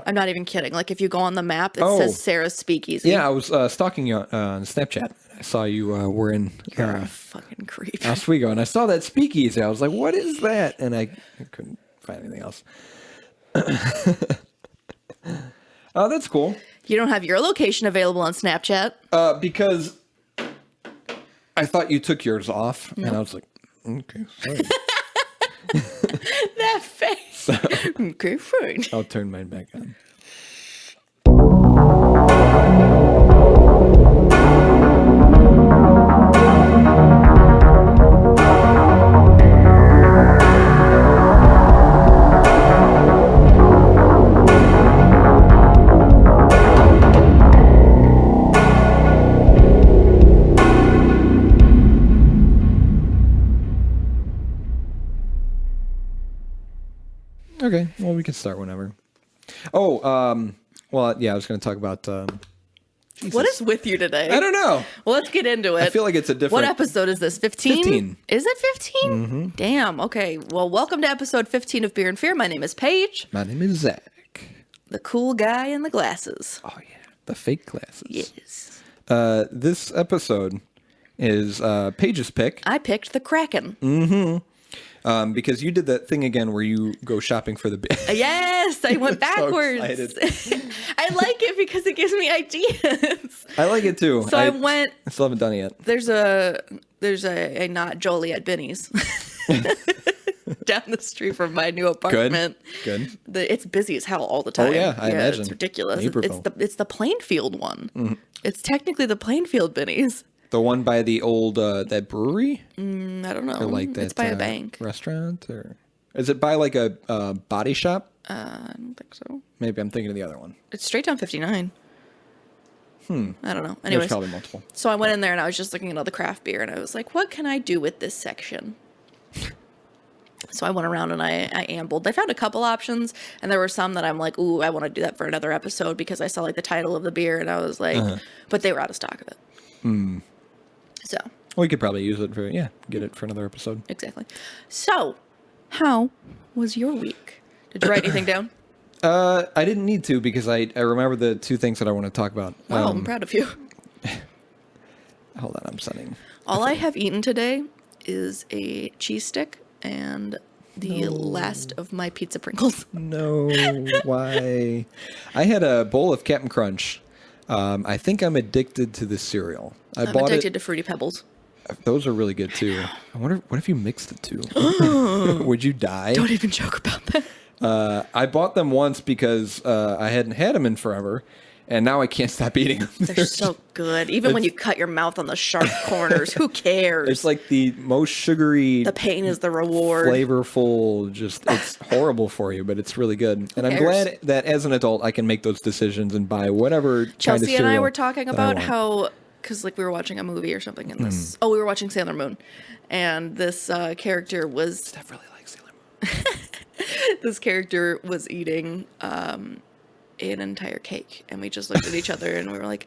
I'm not even kidding. Like, if you go on the map, it says Sarah's Speakeasy. Yeah, I was stalking you on Snapchat. I saw you were in You're a fucking creep. Oswego, and I saw that Speakeasy. I was like, what is that? And I couldn't find anything else. Oh, that's cool. You don't have your location available on Snapchat? Because I thought you took yours off, and I was like, okay, fine. That face. So, okay, fine. I'll turn mine back on. Okay, well, we can start whenever. Oh, well, yeah, I was going to talk about... What is with you today? I don't know. Well, let's get into it. I feel like it's a different... What episode is this? 15? 15. Is it 15? Mm-hmm. Damn, okay. Well, welcome to episode 15 of Beer and Fear. My name is Paige. My name is Zach. The cool guy in the glasses. Oh, yeah. The fake glasses. Yes. This episode is Paige's pick. I picked the Kraken. Mm-hmm. Because you did that thing again where you go shopping for the beer. Yes, I went backwards. So I like it because it gives me ideas. I like it too. So I still haven't done it yet. There's a not Joliet Benny's down the street from my new apartment. Good. It's busy as hell all the time. Oh yeah, I imagine. It's ridiculous. It's the Plainfield one. Mm-hmm. It's technically the Plainfield Benny's. The one by the old that brewery? I don't know. Or like that, it's by a bank. Restaurant? Or is it by like a body shop? I don't think so. Maybe I'm thinking of the other one. It's straight down 59. I don't know. Anyways, there's probably multiple. So I went in there and I was just looking at all the craft beer and I was like, what can I do with this section? So I went around and I ambled. I found a couple options and there were some that I'm like, ooh, I want to do that for another episode because I saw like the title of the beer and I was like, but they were out of stock of it. So. We could probably use it get it for another episode. Exactly. So, how was your week? Did you write anything down? I didn't need to because I remember the two things that I want to talk about. Wow, I'm proud of you. Hold on, I'm sending. All I have eaten today is a cheese stick and the last of my pizza Pringles. No, why? I had a bowl of Captain Crunch. I think I'm addicted to this cereal. I'm addicted to Fruity Pebbles. Those are really good too. I wonder, what if you mixed the two? Would you die? Don't even joke about that. I bought them once because I hadn't had them in forever, and now I can't stop eating them. They're so good. Even when you cut your mouth on the sharp corners, who cares? It's like the most sugary... The pain is the reward. Flavorful, it's horrible for you, but it's really good. And I'm glad that as an adult, I can make those decisions and buy whatever kind of cereal Chelsea and I were talking about how... Because like we were watching a movie or something in this. Oh, we were watching Sailor Moon, and this character was. Steph really likes Sailor Moon. This character was eating an entire cake, and we just looked at each other and we were like,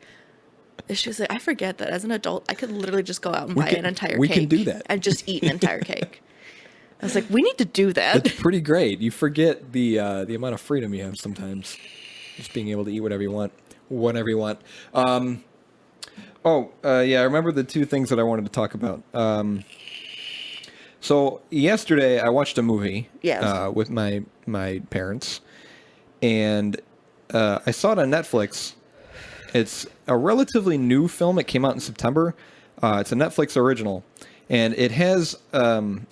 "She was like, I forget that as an adult, I could literally just go out and buy an entire cake. We can do that and just eat an entire cake." I was like, "We need to do that." It's pretty great. You forget the amount of freedom you have sometimes, just being able to eat whatever you want, whenever you want. Yeah, I remember the two things that I wanted to talk about. So yesterday I watched a movie with my parents, and I saw it on Netflix. It's a relatively new film. It came out in September. It's a Netflix original, and it has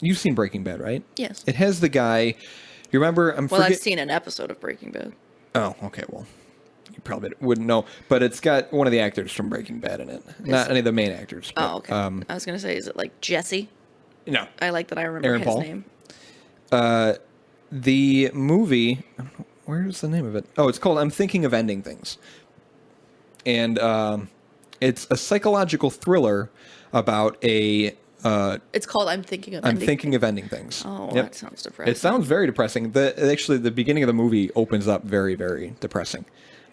you've seen Breaking Bad, right? Yes. It has the guy. You remember? I've seen an episode of Breaking Bad. Oh, okay. Well, you probably wouldn't know, but it's got one of the actors from Breaking Bad in it. Not any of the main actors. But, oh, okay. I was going to say, is it like Jesse? No. I like that I remember Aaron his Paul. name. The movie, I don't know, where's the name of it? Oh, it's called I'm Thinking of Ending Things. And it's a psychological thriller about a... it's called I'm Thinking of Ending Things. Oh, yep. That sounds depressing. It sounds very depressing. Actually, the beginning of the movie opens up very, very depressing.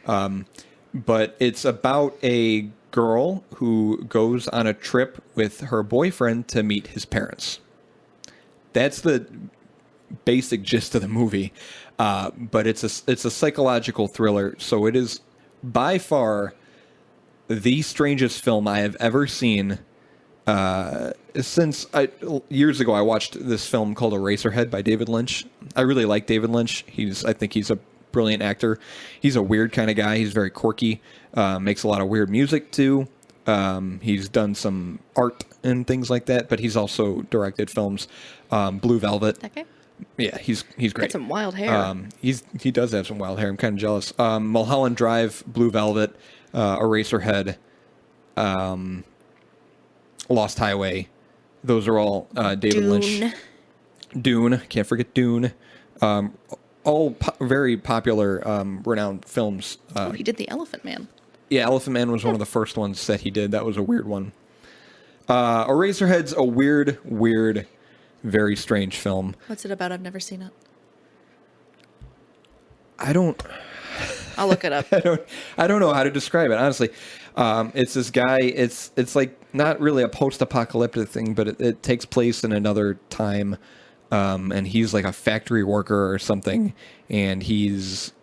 But it's about a girl who goes on a trip with her boyfriend to meet his parents. That's the basic gist of the movie. but it's a psychological thriller. So it is by far the strangest film I have ever seen. Years ago, I watched this film called Eraserhead by David Lynch. I really like David Lynch. I think he's a brilliant actor. He's a weird kind of guy. He's very quirky. Makes a lot of weird music too. He's done some art and things like that, but he's also directed films. Blue Velvet. Okay. Yeah, he's great. Got some wild hair. He does have some wild hair. I'm kind of jealous. Mulholland Drive, Blue Velvet, Eraserhead, Lost Highway. Those are all David Lynch. Dune. Can't forget Dune. All very popular, renowned films. He did The Elephant Man. Yeah, Elephant Man was one of the first ones that he did. That was a weird one. Eraserhead's a weird, very strange film. What's it about? I've never seen it. I'll look it up. I don't know how to describe it, honestly. It's this guy. It's like not really a post-apocalyptic thing, but it takes place in another time, and he's like a factory worker or something, and he's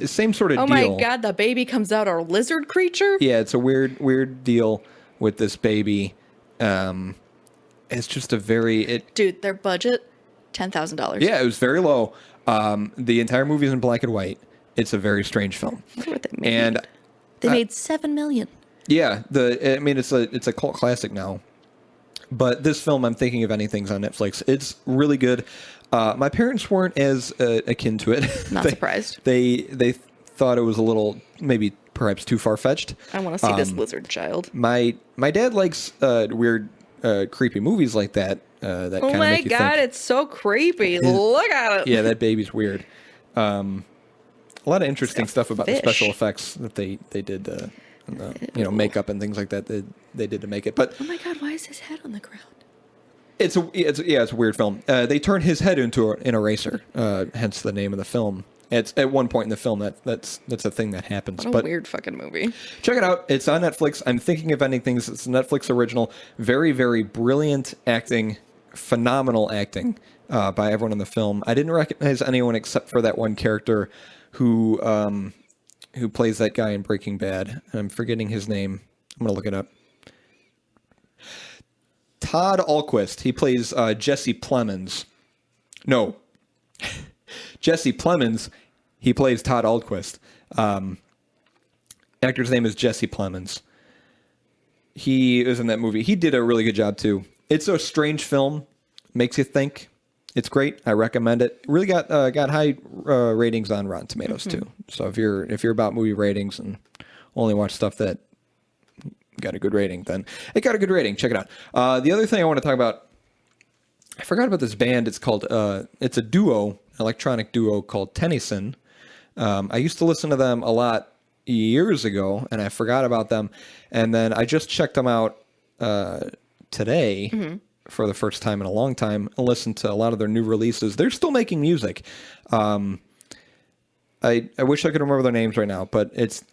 same sort of deal. Oh my god, the baby comes out a lizard creature? Yeah, it's a weird deal with this baby. It's just Dude, their budget, $10,000. Yeah, it was very low. The entire movie is in black and white. It's a very strange film. I wonder what they made. And they made $7 million. Yeah, it's a cult classic now. But this film, I'm thinking of anything's on Netflix. It's really good. My parents weren't as akin to it. Not surprised. They thought it was a little, maybe perhaps too far-fetched. I want to see this lizard child. My dad likes weird, creepy movies like that. That oh kind of my make you god, think. it's so creepy. Look at it. Yeah, that baby's weird. A lot of interesting stuff about the special effects that they did, and the makeup and things like that they did to make it. But oh my god, why is his head on the ground? It's a weird film. They turned his head into an eraser, hence the name of the film. It's at one point in the film that's a thing that happens. What a weird fucking movie. Check it out. It's on Netflix. I'm thinking of ending things. It's a Netflix original. Very, very brilliant acting, phenomenal acting by everyone in the film. I didn't recognize anyone except for that one character who plays that guy in Breaking Bad. I'm forgetting his name. I'm gonna look it up. Todd Alquist. He plays Jesse Plemons. No. Jesse Plemons. He plays Todd Alquist. Actor's name is Jesse Plemons. He is in that movie. He did a really good job too. It's a strange film. Makes you think. It's great. I recommend it. Really got high ratings on Rotten Tomatoes too. So if you're about movie ratings and only watch stuff that got a good rating, then it got a good rating. Check it out. The other thing I want to talk about, I forgot about this band. It's called it's a duo, electronic duo called Tennyson. I used to listen to them a lot years ago, and I forgot about them. And then I just checked them out today for the first time in a long time. I listened to a lot of their new releases. They're still making music. I wish I could remember their names right now, but it's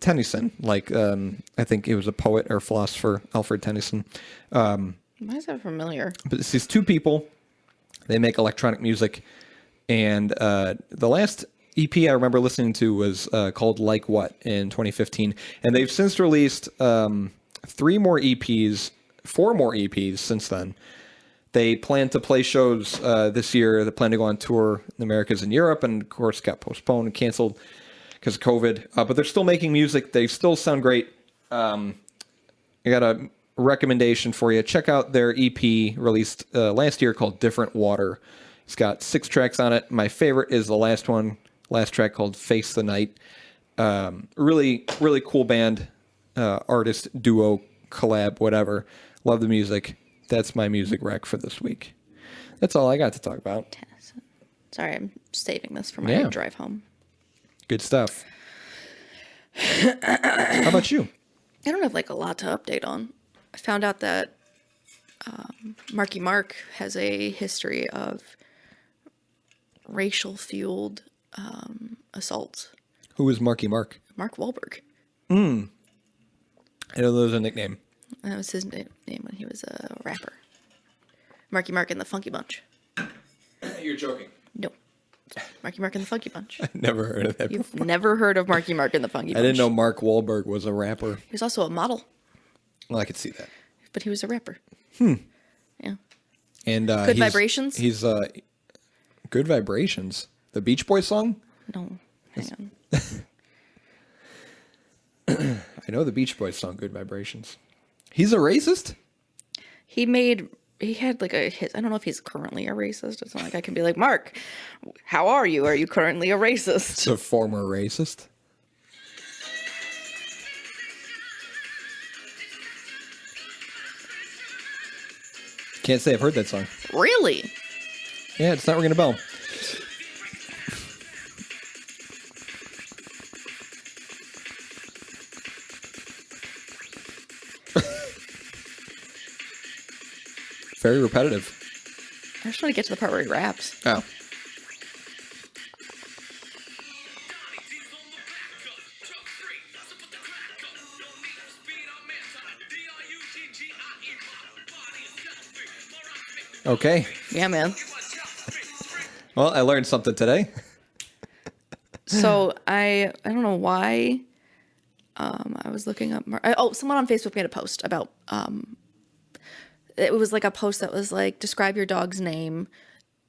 Tennyson. Like I think he was a poet or philosopher, Alfred Tennyson. Why is that familiar? But it's these two people. They make electronic music, and the last EP I remember listening to was called Like What in 2015, and they've since released 4 more EPs since then. They plan to play shows this year. They plan to go on tour in the Americas and Europe, and of course got postponed and canceled because of COVID. But they're still making music. They still sound great. I got a recommendation for you. Check out their EP released last year called Different Water. It's got 6 tracks on it. My favorite is the last track called Face the Night. Really, really cool band, artist, duo, collab, whatever. Love the music. That's my music rec for this week. That's all I got to talk about. Sorry, I'm saving this for my drive home. Good stuff. How about you? I don't have a lot to update on. I found out that Marky Mark has a history of racial-fueled assaults. Who is Marky Mark? Mark Wahlberg. I know that was a nickname. That was his name when he was a rapper. Marky Mark and the Funky Bunch. You're joking. No. Marky Mark and the Funky Bunch. Never heard of that You've before. never heard of Marky Mark and the Funky Bunch. I didn't know Mark Wahlberg was a rapper. He was also a model. Well, I could see that. But he was a rapper. Yeah. And Good Vibrations? He's Good Vibrations. The Beach Boys song? No. Hang on. I know the Beach Boys song, Good Vibrations. He's a racist? He had like a hit. I don't know if he's currently a racist. It's not like I can be like, Mark, how are you? Are you currently a racist? It's a former racist. Can't say I've heard that song. Really? Yeah, it's not ringing a bell. Very repetitive. I just want to get to the part where he raps. Oh. Okay. Yeah, man. Well, I learned something today. So I don't know why. I was looking up. Someone on Facebook made a post about. It was like a post that was like, describe your dog's name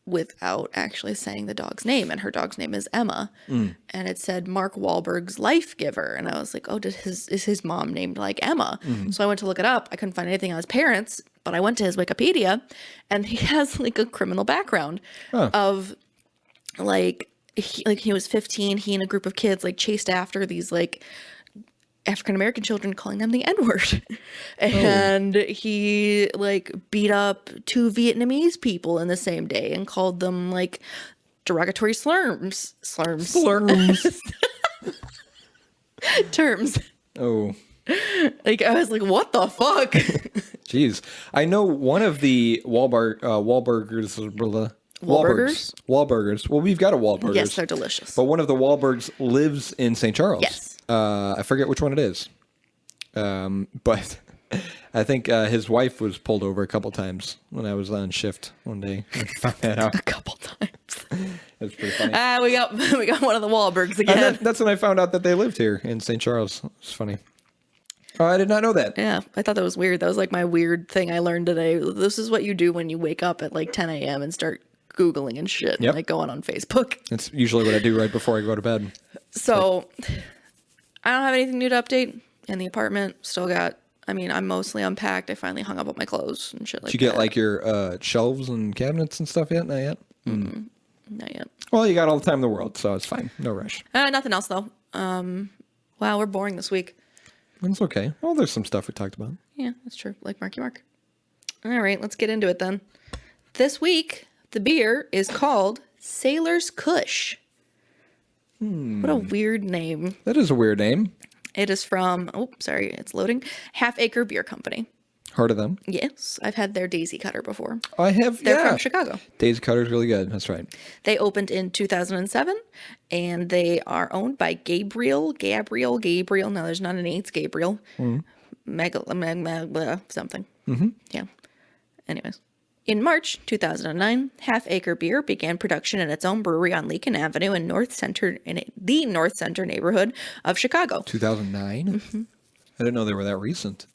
without actually saying the dog's name, and her dog's name is Emma, and it said Mark Wahlberg's Life Giver, and I was like, oh, is his mom named like Emma? So I went to look it up. I couldn't find anything on his parents, but I went to his Wikipedia, and he has like a criminal background of like he was 15. He and a group of kids like chased after these like African-American children, calling them the N-word. And he like beat up 2 Vietnamese people in the same day and called them like derogatory slurs. Terms. Oh. Like I was like, what the fuck? Jeez. I know one of the Wahlburgers. Well, we've got a Wahlburgers. Yes, they're delicious. But one of the Wahlbergs lives in St. Charles. Yes. I forget which one it is. But I think his wife was pulled over a couple times when I was on shift one day. I found that out. A couple times. That's pretty funny. We got one of the Wahlbergs again. That's when I found out that they lived here in St. Charles. It's funny. Oh, I did not know that. Yeah, I thought that was weird. That was like my weird thing I learned today. This is what you do when you wake up at like 10 a.m. and start Googling and shit. Yep. And like going on Facebook. That's usually what I do right before I go to bed. So I don't have anything new to update in the apartment. Still got, I'm mostly unpacked. I finally hung up all my clothes and shit like that. Did you get like your shelves and cabinets and stuff yet? Not yet? Mm-hmm. Not yet. Well, you got all the time in the world, so it's fine. No rush. Nothing else though. Wow, we're boring this week. It's okay. Well, there's some stuff we talked about. Yeah, that's true. Like Marky Mark. All right, let's get into it then. This week, the beer is called Sailor's Kush. What a weird name. That is a weird name. It is from, it's loading, Half Acre Beer Company. Heard of them? Yes, I've had their Daisy Cutter before. I have, They're from Chicago. Daisy Cutter's really good. That's right. They opened in 2007, and they are owned by Gabriel. No, there's not an E, it's Gabriel. Something. Mm-hmm. Yeah. Anyways. In March 2009, Half Acre Beer began production in its own brewery on Lincoln Avenue in the North Center neighborhood of Chicago. 2009? Mm-hmm. I didn't know they were that recent.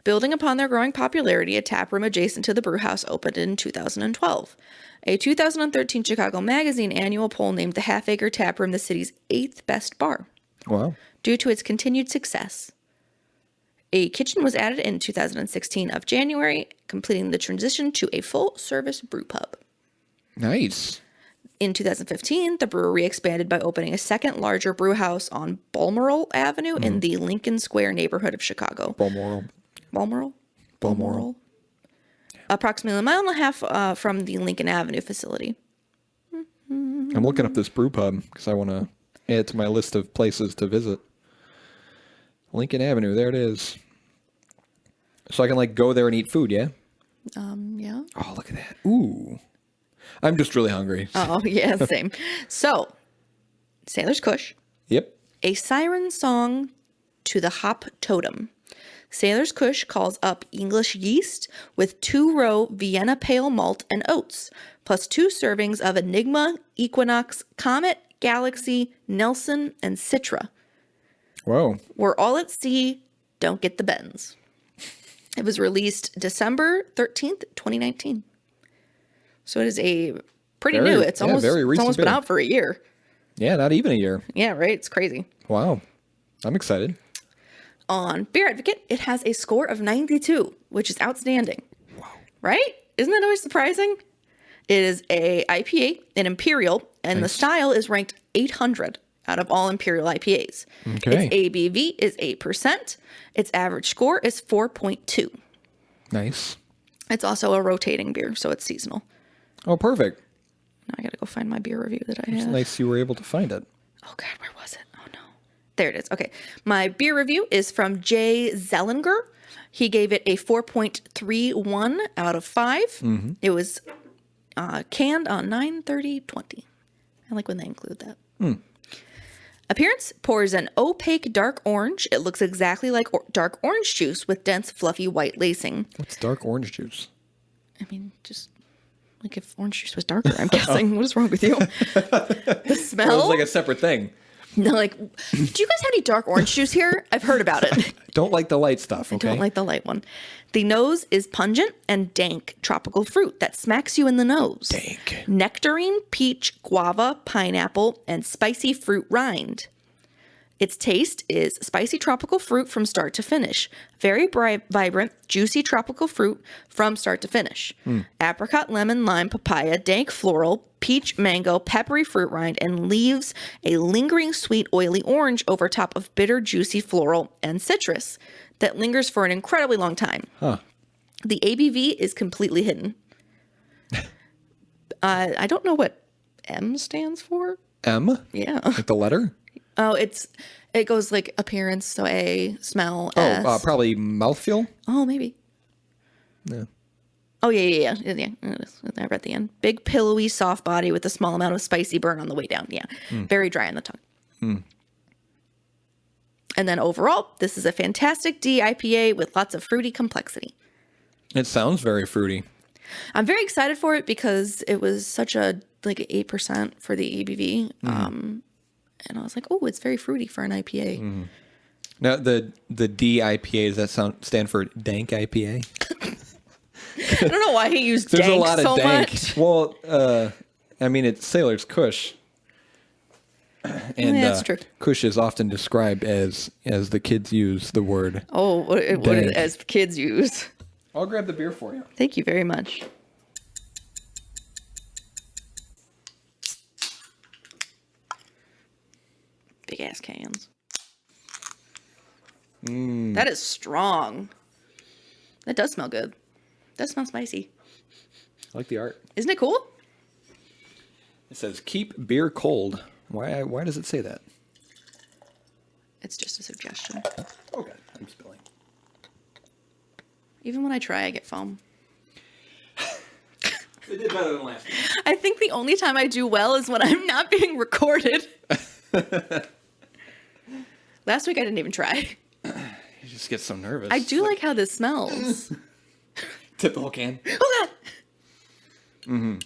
Building upon their growing popularity, a tap room adjacent to the brew house opened in 2012. A 2013 Chicago Magazine annual poll named the Half Acre Tap Room the city's 8th best bar. Wow. Due to its continued success. A kitchen was added in 2016 of January, completing the transition to a full-service brew pub. Nice. In 2015, the brewery expanded by opening a second larger brew house on Balmoral Avenue in the Lincoln Square neighborhood of Chicago. Balmoral? Approximately a mile and a half from the Lincoln Avenue facility. I'm looking up this brew pub because I want to add it to my list of places to visit. Lincoln Avenue, there it is. So I can like go there and eat food, yeah? Yeah. Oh, look at that. Ooh. I'm just really hungry. Oh, yeah, same. So, Sailor's Kush. Yep. A siren song to the hop totem. Sailor's Kush calls up English yeast with 2-row Vienna pale malt and oats, plus 2 servings of Enigma, Equinox, Comet, Galaxy, Nelson, and Citra. Whoa. We're all at sea, don't get the bends. It was released December 13th, 2019. So it is a pretty new. It's almost been out for a year. Yeah, not even a year. Yeah, right? It's crazy. Wow. I'm excited. On Beer Advocate, it has a score of 92, which is outstanding. Wow. Right? Isn't that always surprising? It is a IPA, an Imperial, and the style is ranked 800 out of all Imperial IPAs. Okay. Its ABV is 8%. Its average score is 4.2. Nice. It's also a rotating beer, so it's seasonal. Oh, perfect. Now I got to go find my beer review that I have. It's nice you were able to find it. Oh, God, where was it? Oh, no. There it is. Okay. My beer review is from Jay Zellinger. He gave it a 4.31 out of 5. Mm-hmm. It was canned on 9/30/20. I like when they include that. Appearance, pours an opaque dark orange. It looks exactly like dark orange juice with dense, fluffy white lacing. What's dark orange juice? I mean, just like if orange juice was darker, I'm guessing. What is wrong with you? The smell? Well, it's like a separate thing. No, like, do you guys have any dark orange juice here? I've heard about it. Don't like the light stuff, okay? I don't like the light one. The nose is pungent and dank tropical fruit that smacks you in the nose. Dank. Nectarine, peach, guava, pineapple, and spicy fruit rind. Its taste is spicy tropical fruit from start to finish. Very vibrant, juicy tropical fruit from start to finish. Apricot, lemon, lime, papaya, dank floral, peach, mango, peppery fruit rind, and leaves a lingering sweet, oily orange over top of bitter, juicy floral and citrus that lingers for an incredibly long time. Huh. The ABV is completely hidden. I don't know what M stands for. M? Yeah. Like the letter? Oh, it goes like appearance, so A, smell, S. Oh, probably mouthfeel? Oh, maybe. Yeah. Oh, yeah. It is. I read the end. Big, pillowy, soft body with a small amount of spicy burn on the way down. Yeah. Very dry on the tongue. And then overall, this is a fantastic DIPA with lots of fruity complexity. It sounds very fruity. I'm very excited for it because it was such a, like, 8% for the ABV. And I was like, oh, it's very fruity for an IPA. Now, the DIPA, does that stand for dank IPA? I don't know why he used There's dank a lot of so dank. much. Well, I mean, it's Sailor's Kush. And yeah, that's true. Kush is often described as the kids use the word. Oh, what as the kids use. I'll grab the beer for you. Thank you very much. Big ass cans. That is strong. That does smell good. That smells spicy. I like the art. Isn't it cool? It says, keep beer cold. Why does it say that? It's just a suggestion. Okay, I'm spilling. Even when I try, I get foam. It did better than last week. I think the only time I do well is when I'm not being recorded. Last week I didn't even try. You just get so nervous. I do like how this smells. Tip the whole can. Oh, God.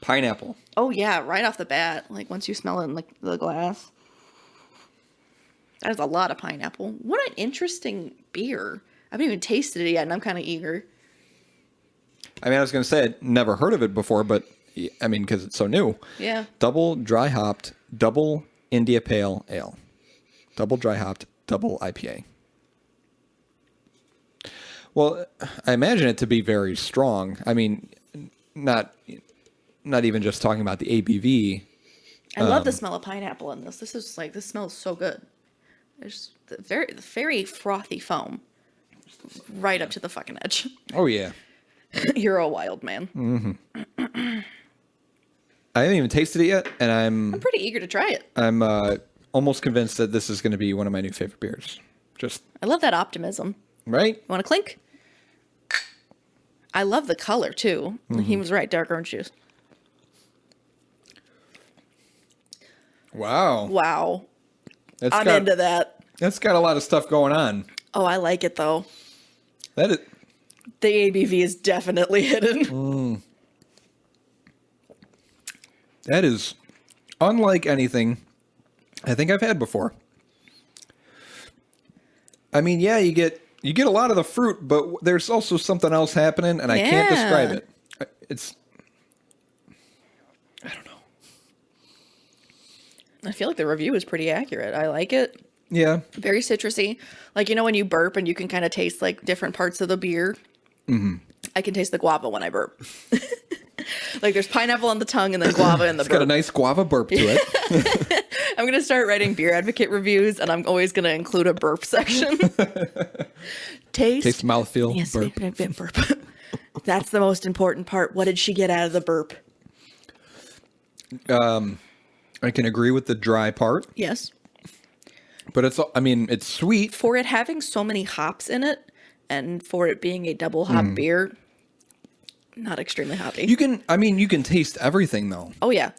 Pineapple. Oh, yeah, right off the bat. Like, once you smell it in the glass. That is a lot of pineapple. What an interesting beer. I haven't even tasted it yet, and I'm kind of eager. I mean, I was going to say I'd never heard of it before, but, I mean, because it's so new. Yeah. Double dry hopped, double India Pale Ale. Double dry hopped, double IPA. Well, I imagine it to be very strong. I mean, not even just talking about the ABV. I love the smell of pineapple in this. This smells so good. There's the very frothy foam. Right up to the fucking edge. Oh, yeah. You're a wild man. Mm-hmm. I haven't even tasted it yet, and I'm pretty eager to try it. I'm almost convinced that this is going to be one of my new favorite beers. I love that optimism. Right? You want to clink? I love the color, too. Mm-hmm. He was right, dark orange juice. Wow. I'm into that. That's got a lot of stuff going on. Oh, I like it though. That is. The ABV is definitely hidden. That is unlike anything I think I've had before. I mean, yeah, you get a lot of the fruit, but there's also something else happening, and I can't describe it. I don't know. I feel like the review is pretty accurate. I like it. Yeah. Very citrusy. Like, when you burp and you can kind of taste like different parts of the beer. Mm-hmm. I can taste the guava when I burp. Like there's pineapple on the tongue and then guava in the burp. It's got a nice guava burp to it. I'm going to start writing Beer Advocate reviews, and I'm always going to include a burp section. Taste, mouthfeel, yes, burp. Burp. That's the most important part. What did she get out of the burp? I can agree with the dry part. Yes. But it's sweet. For it having so many hops in it, and for it being a double hop beer, not extremely hoppy. You can taste everything though. Oh yeah.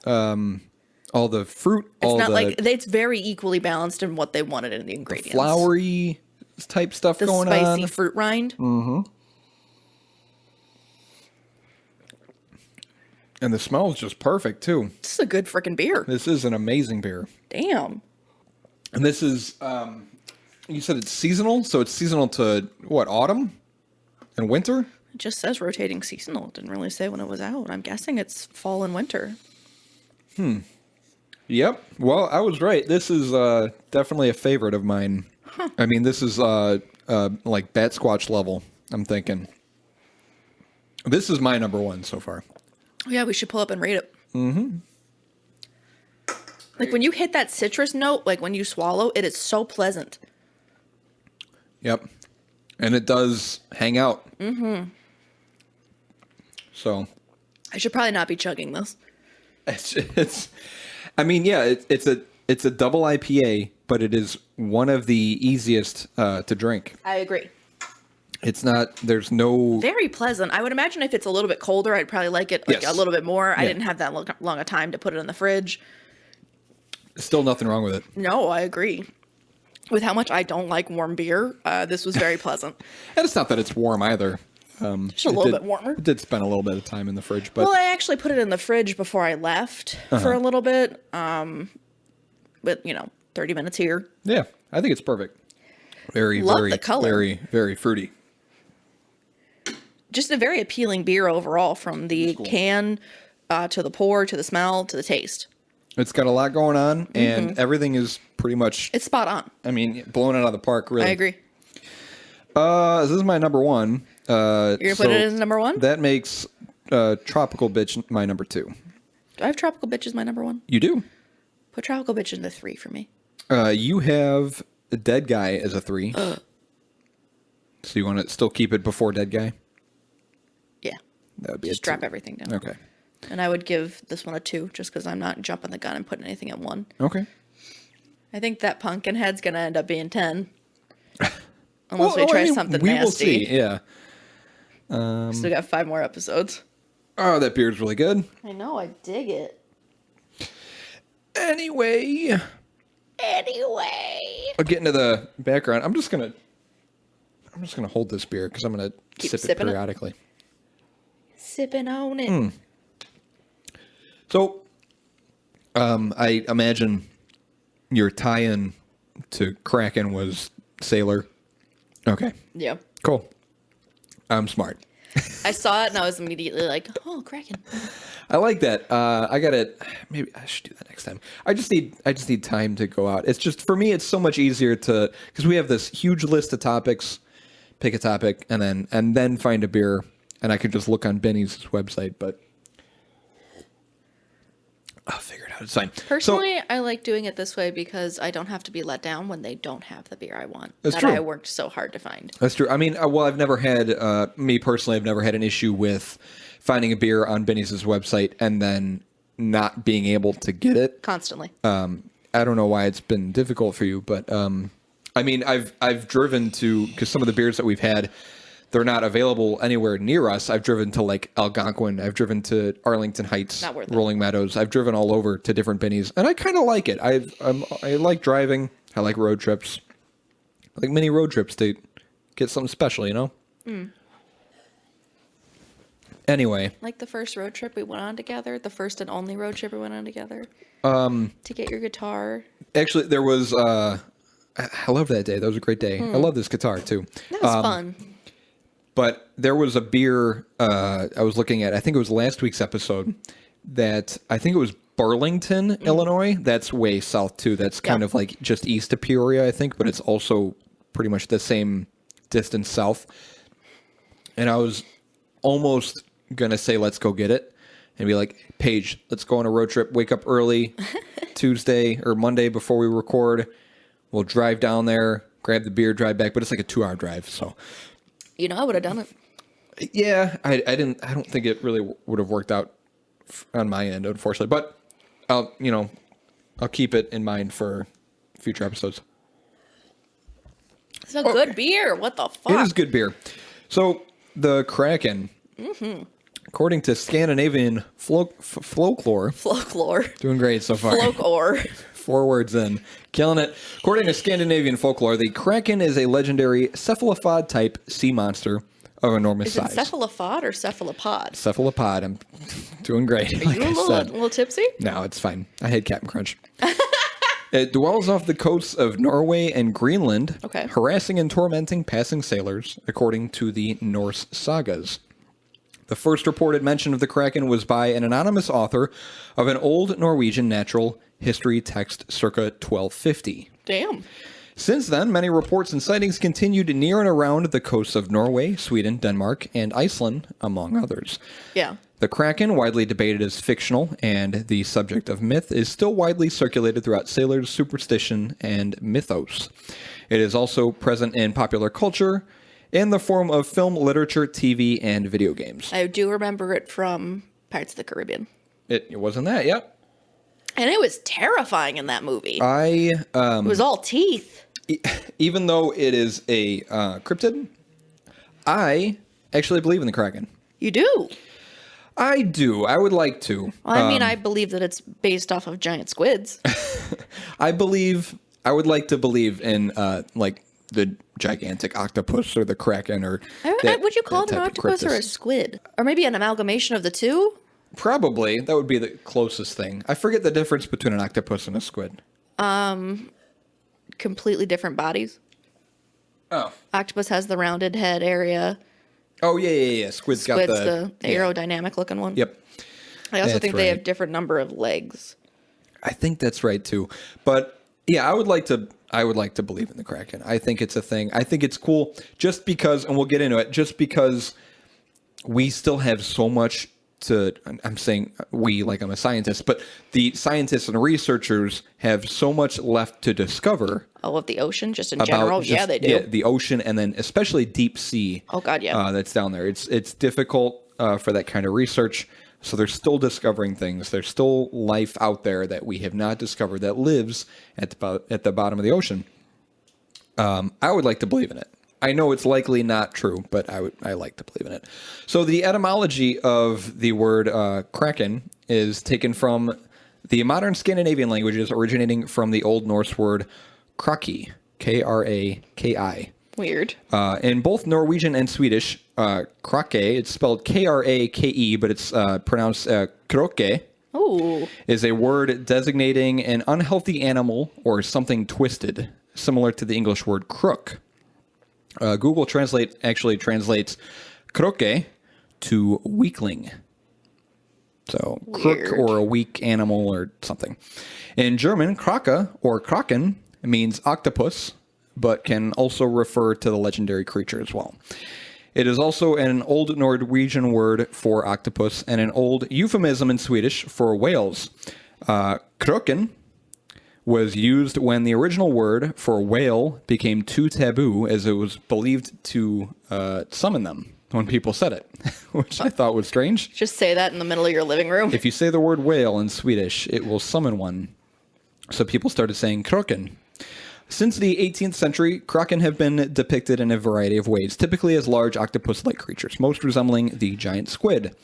All the fruit. It's very equally balanced in what they wanted in the ingredients. Flowery type stuff going on. The spicy fruit rind. Mm-hmm. And the smell is just perfect too. This is a good freaking beer. This is an amazing beer. Damn. And this is, you said it's seasonal, so it's seasonal to what, autumn and winter? It just says rotating seasonal. It didn't really say when it was out. I'm guessing it's fall and winter. Yep. Well, I was right. This is definitely a favorite of mine. Huh. I mean, this is like Bat Squatch level, I'm thinking. This is my number one so far. Oh, yeah, we should pull up and rate it. Mm-hmm. Like when you hit that citrus note, like when you swallow, it is so pleasant. Yep. And it does hang out. Mm-hmm. So. I should probably not be chugging this. It's a double IPA, but it is one of the easiest to drink. I agree. It's not, there's no... Very pleasant. I would imagine if it's a little bit colder, I'd probably like it a little bit more. Yeah. I didn't have that long a time to put it in the fridge. Still nothing wrong with it. No, I agree. With how much I don't like warm beer, this was very pleasant. And it's not that it's warm either. Just a little bit warmer. It did spend a little bit of time in the fridge. But... Well, I actually put it in the fridge before I left for a little bit. But, 30 minutes here. Yeah, I think it's perfect. Love the color. Very, very fruity. Just a very appealing beer overall, from the can to the pour, to the smell, to the taste. It's got a lot going on, and everything is pretty much... It's spot on. I mean, blown it out of the park, really. I agree. This is my number one. You're going to put it as number one? That makes Tropical Bitch my number two. Do I have Tropical Bitch as my number one? You do. Put Tropical Bitch in the 3 for me. You have Dead Guy as a 3. So you want to still keep it before Dead Guy? Yeah. That would be just drop everything down. Okay. And I would give this one a 2, just because I'm not jumping the gun and putting anything at 1. Okay. I think that Pumpkinhead's going to end up being 10. Unless we try something nasty. We will see, yeah. Still got 5 more episodes. Oh, that beer's really good. I know, I dig it. Anyway. I'll get into the background. I'm just gonna hold this beer because I'm gonna sip it periodically. Sipping on it. So, I imagine your tie-in to Kraken was Sailor. Okay. Yeah. Cool. I'm smart. I saw it and I was immediately like, oh, Kraken. I like that. Maybe I should do that next time. I just need time to go out. It's just, for me, it's so much easier to, because we have this huge list of topics, pick a topic, and then find a beer, and I could just look on Benny's website, but I'll figure it out. It's fine. Personally, I like doing it this way because I don't have to be let down when they don't have the beer I want. That's true. I worked so hard to find. That's true. I mean, well, I've never had, me personally, I've never had an issue with finding a beer on Benny's website and then not being able to get it. Constantly. I don't know why it's been difficult for you, but I mean, I've driven to, because some of the beers that we've had, they're not available anywhere near us. I've driven to like Algonquin. I've driven to Arlington Heights, Rolling Meadows. I've driven all over to different Bennies, and I kind of like it. I like driving. I like road trips. like mini road trips to get something special, you know? Anyway. Like the first road trip we went on together, the first and only road trip we went on together. To get your guitar. Actually, there was, I love that day. That was a great day. I love this guitar, too. That was fun. But there was a beer I was looking at, I think it was last week's episode, that I think it was Burlington, Illinois. That's way south, too. That's kind of like just east of Peoria, I think, but it's also pretty much the same distance south. And I was almost going to say, let's go get it. And be like, Paige, let's go on a road trip. Wake up early Tuesday or Monday before we record. We'll drive down there, grab the beer, drive back. But it's like a 2-hour drive, so... You know, I would have done it. Yeah, I don't think it really would have worked out on my end, unfortunately. But I'll keep it in mind for future episodes. It's a good beer. What the fuck? It is good beer. So the Kraken, according to Scandinavian folklore, doing great so far. Folklore. 4 words in. Killing it. According to Scandinavian folklore, the Kraken is a legendary cephalopod-type sea monster of enormous size. Is it cephalopod or cephalopod? Cephalopod. I'm doing great. Are you a little tipsy? No, it's fine. I had Captain Crunch. It dwells off the coasts of Norway and Greenland, harassing and tormenting passing sailors, according to the Norse sagas. The first reported mention of the Kraken was by an anonymous author of an old Norwegian natural history text circa 1250. Damn. Since then, many reports and sightings continued near and around the coasts of Norway, Sweden, Denmark, and Iceland, among others. Yeah. The Kraken, widely debated as fictional and the subject of myth, is still widely circulated throughout sailors' superstition and mythos. It is also present in popular culture in the form of film, literature, TV, and video games. I do remember it from Pirates of the Caribbean. It wasn't that, yep. And it was terrifying in that movie. It was all teeth. Even though it is a cryptid, I actually believe in the Kraken. You do? I do. I would like to. Well, I mean, I believe that it's based off of giant squids. I would like to believe in, like, the gigantic octopus or the Kraken or... Would you call it an octopus or a squid? Or maybe an amalgamation of the two? Probably. That would be the closest thing. I forget the difference between an octopus and a squid. Completely different bodies. Oh. Octopus has the rounded head area. Oh, yeah. Squid's got the aerodynamic looking one. Yep. I also think they have different number of legs. I think that's right too. But yeah, I would like to believe in the Kraken. I think it's a thing. I think it's cool just because, and we'll get into it, just because we still have so much to, I'm saying we like I'm a scientist, but the scientists and researchers have so much left to discover. Oh, of the ocean, just in general? Yeah, they do. Yeah, the ocean, and then especially deep sea. Oh, God, yeah. That's down there. It's difficult for that kind of research. So they're still discovering things. There's still life out there that we have not discovered that lives at the bottom of the ocean. I would like to believe in it. I know it's likely not true, but I like to believe in it. So the etymology of the word Kraken is taken from the modern Scandinavian languages originating from the Old Norse word kraki, Kraki. Weird. In both Norwegian and Swedish, krake, it's spelled Krake, but it's pronounced kroke, is a word designating an unhealthy animal or something twisted, similar to the English word crook. Google Translate actually translates kroke to weakling. So crook or a weak animal or something. In German, krake or kraken means octopus, but can also refer to the legendary creature as well. It is also an old Norwegian word for octopus and an old euphemism in Swedish for whales. Kroken was used when the original word for whale became too taboo, as it was believed to summon them when people said it, which I thought was strange. Just say that in the middle of your living room. If you say the word whale in Swedish, it will summon one. So people started saying Kraken. Since the 18th century, Kraken have been depicted in a variety of ways, typically as large octopus-like creatures, most resembling the giant squid.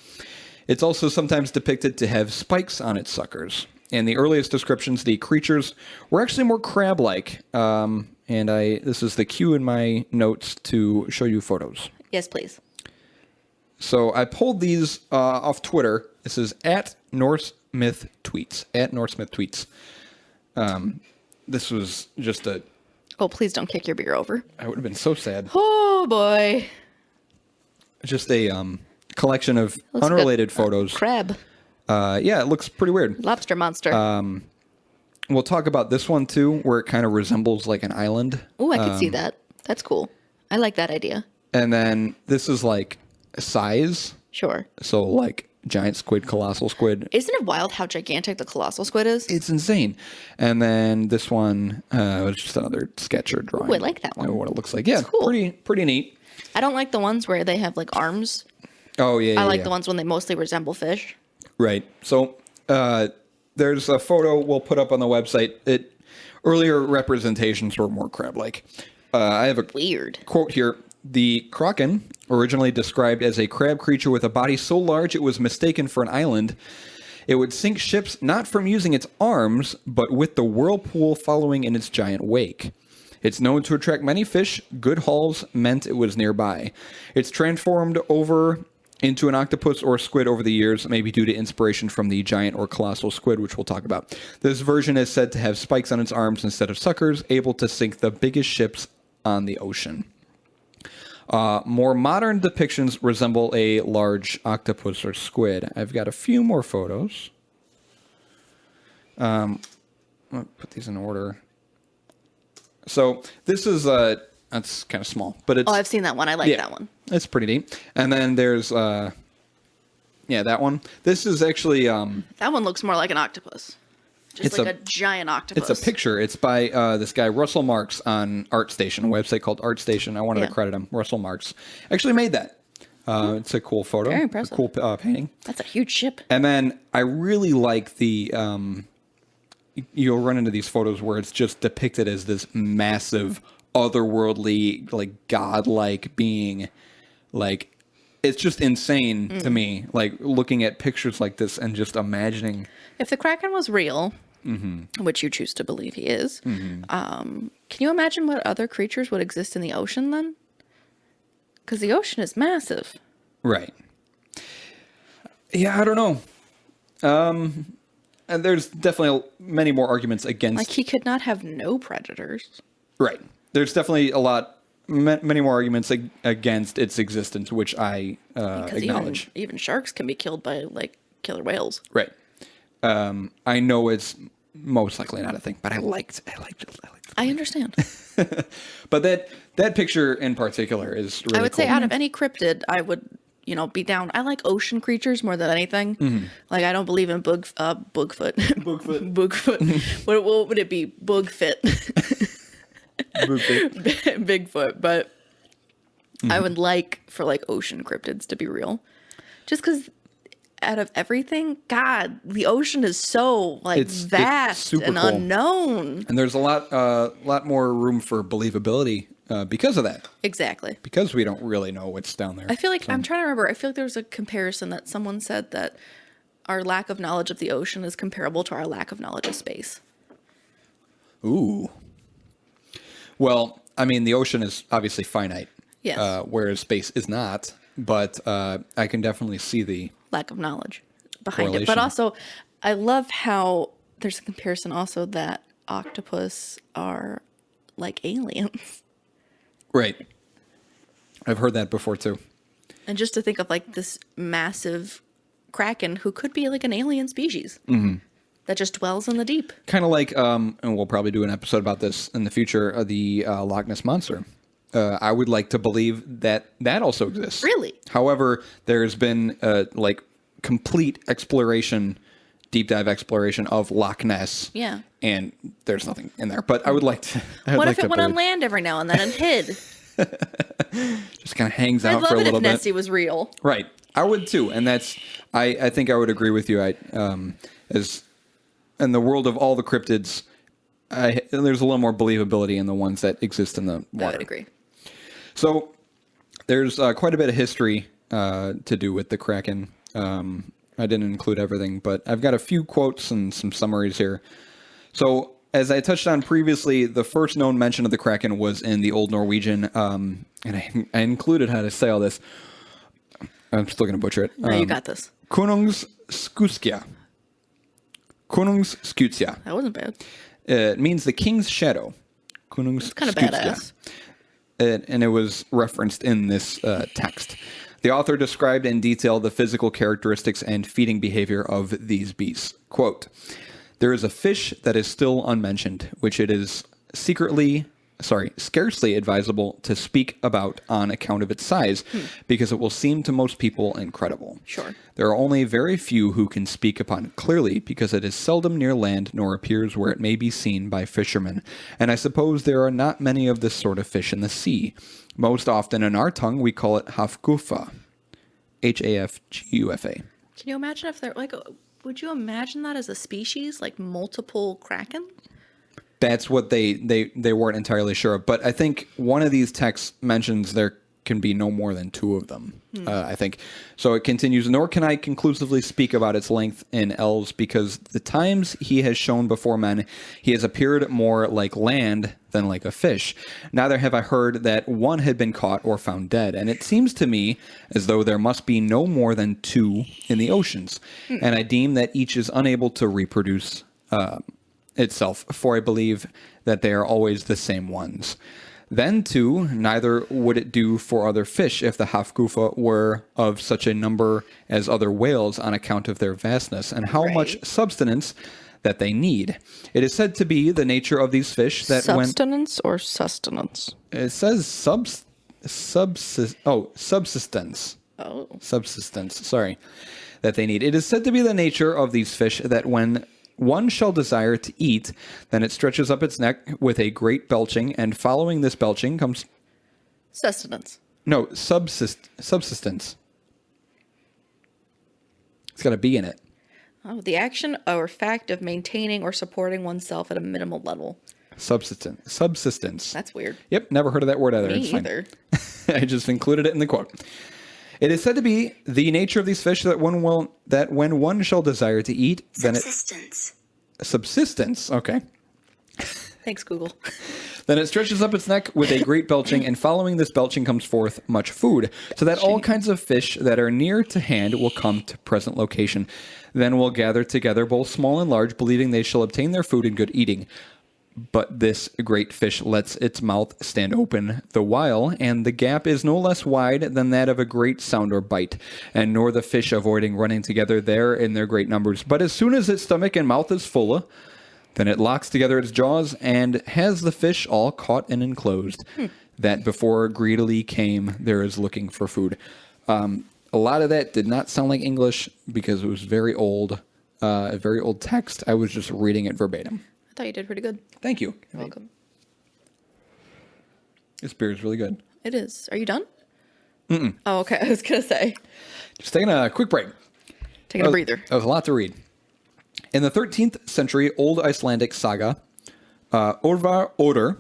It's also sometimes depicted to have spikes on its suckers. In the earliest descriptions, the creatures were actually more crab-like, and this is the cue in my notes to show you photos. Yes, please. So I pulled these off Twitter. This is at Northsmith Tweets. At Northsmith Tweets. This was just a... Oh, please don't kick your beer over. I would have been so sad. Oh, boy. Just a collection of unrelated photos. Crab. Yeah, it looks pretty weird. Lobster monster. We'll talk about this one, too, where it kind of resembles like an island. Oh, I could see that. That's cool. I like that idea. And then this is like size. Sure. So like giant squid, colossal squid. Isn't it wild how gigantic the colossal squid is? It's insane. And then this one was just another sketch or drawing. Ooh, I like that one. What it looks like. Yeah, cool. Pretty neat. I don't like the ones where they have like arms. Oh, yeah. I like the ones when they mostly resemble fish. Right. So there's a photo we'll put up on the website. Earlier representations were more crab-like. I have a weird quote here. The Kraken, originally described as a crab creature with a body so large it was mistaken for an island, it would sink ships not from using its arms, but with the whirlpool following in its giant wake. It's known to attract many fish. Good hauls meant it was nearby. It's transformed over into an octopus or squid over the years, maybe due to inspiration from the giant or colossal squid, which we'll talk about. This version is said to have spikes on its arms instead of suckers, able to sink the biggest ships on the ocean. More modern depictions resemble a large octopus or squid. I've got a few more photos. I'll put these in order. So this is that's kind of small, but it's... Oh, I've seen that one. I like that one. It's pretty neat. And then there's that one. This is actually that one looks more like an octopus. Just like a giant octopus. It's a picture. It's by this guy, Russell Marks, on ArtStation, a website called ArtStation. I wanted to credit him. Russell Marks actually made that. It's a cool photo. Very impressive. A cool painting. That's a huge ship. And then I really like the... you'll run into these photos where it's just depicted as this massive, otherworldly, like, godlike being. Like, it's just insane to me, like, looking at pictures like this and just imagining... If the Kraken was real, which you choose to believe he is, can you imagine what other creatures would exist in the ocean then? Because the ocean is massive. Right. Yeah, I don't know. And there's definitely many more arguments against... Like, he could not have no predators. Right. There's definitely many more arguments against its existence, which I acknowledge. Even sharks can be killed by, like, killer whales. Right. I know it's most likely not a thing, but I liked it. I understand. But that picture in particular is really I would cool. say out of any cryptid, I would, be down. I like ocean creatures more than anything. Like, I don't believe in Bigfoot. Bigfoot. What would it be? Bugfit. Bigfoot. But I would like for, like, ocean cryptids to be real. Just because... out of everything, God, the ocean is so vast and cool. Unknown, and there's a lot more room for believability because of that. Exactly, because we don't really know what's down there. I feel like I'm trying to remember. I feel like there was a comparison that someone said that our lack of knowledge of the ocean is comparable to our lack of knowledge of space. Ooh. Well, I mean, the ocean is obviously finite, yes, whereas space is not. But I can definitely see the lack of knowledge behind it. But also, I love how there's a comparison also that octopus are like aliens. Right. I've heard that before too. And just to think of like this massive kraken who could be like an alien species that just dwells in the deep. Kind of like, and we'll probably do an episode about this in the future, the Loch Ness Monster. I would like to believe that also exists. Really? However, there's been like complete exploration, deep dive exploration of Loch Ness. Yeah. And there's nothing in there. But I would like to. What if it went on land every now and then and hid? Just kind of hangs out for a little bit. I'd love it if Nessie was real. Right. I would too. And that's. I think I would agree with you. As in the world of all the cryptids, there's a little more believability in the ones that exist in the water. I would agree. So there's quite a bit of history to do with the Kraken. I didn't include everything, but I've got a few quotes and some summaries here. So as I touched on previously, the first known mention of the Kraken was in the Old Norwegian, and I included how to say all this. I'm still going to butcher it. No, you got this. Konungsskutja. Konungsskutja. That wasn't bad. It means the king's shadow. It's kind of badass. And it was referenced in this text. The author described in detail the physical characteristics and feeding behavior of these beasts. Quote, there is a fish that is still unmentioned, which it is scarcely advisable to speak about on account of its size, because it will seem to most people incredible. Sure. There are only very few who can speak upon it clearly, because it is seldom near land, nor appears where it may be seen by fishermen. And I suppose there are not many of this sort of fish in the sea. Most often in our tongue, we call it Hafgufa. Hafgufa. Can you imagine if they're like, would you imagine that as a species, like multiple Kraken? That's what they weren't entirely sure of. But I think one of these texts mentions there can be no more than two of them, I think. So it continues, nor can I conclusively speak about its length in ells, because the times he has shown before men, he has appeared more like land than like a fish. Neither have I heard that one had been caught or found dead. And it seems to me as though there must be no more than two in the oceans. And I deem that each is unable to reproduce itself, for I believe that they are always the same ones. Then, too, neither would it do for other fish if the Hafgufa were of such a number as other whales on account of their vastness and how much subsistence that they need. It is said to be the nature of these fish that subsistence or sustenance? It says subsistence. Oh. Subsistence, sorry. That they need. It is said to be the nature of these fish that when one shall desire to eat, then it stretches up its neck with a great belching, and following this belching comes... Sustenance. No, subsistence. It's got a B in it. Oh, the action or fact of maintaining or supporting oneself at a minimal level. Subsistence. That's weird. Yep, never heard of that word either. Me either. I just included it in the quote. It is said to be the nature of these fish that when one shall desire to eat, then subsistence. Okay. Thanks, Google. Then it stretches up its neck with a great belching, and following this belching comes forth much food, so that all kinds of fish that are near to hand will come to present location. Then will gather together, both small and large, believing they shall obtain their food in good eating. But this great fish lets its mouth stand open the while, and the gap is no less wide than that of a great sound or bite, and nor the fish avoiding running together there in their great numbers. But as soon as its stomach and mouth is full, then it locks together its jaws, and has the fish all caught and enclosed, that before greedily came there is looking for food. A lot of that did not sound like English, because it was very old, a very old text. I was just reading it verbatim. I thought you did pretty good. Thank you. You're welcome. This beer is really good. It is. Are you done? Mm-mm. Oh, okay. I was going to say. Just taking a quick break. Taking a breather. That was a lot to read. In the 13th century Old Icelandic saga, Orvar Odr,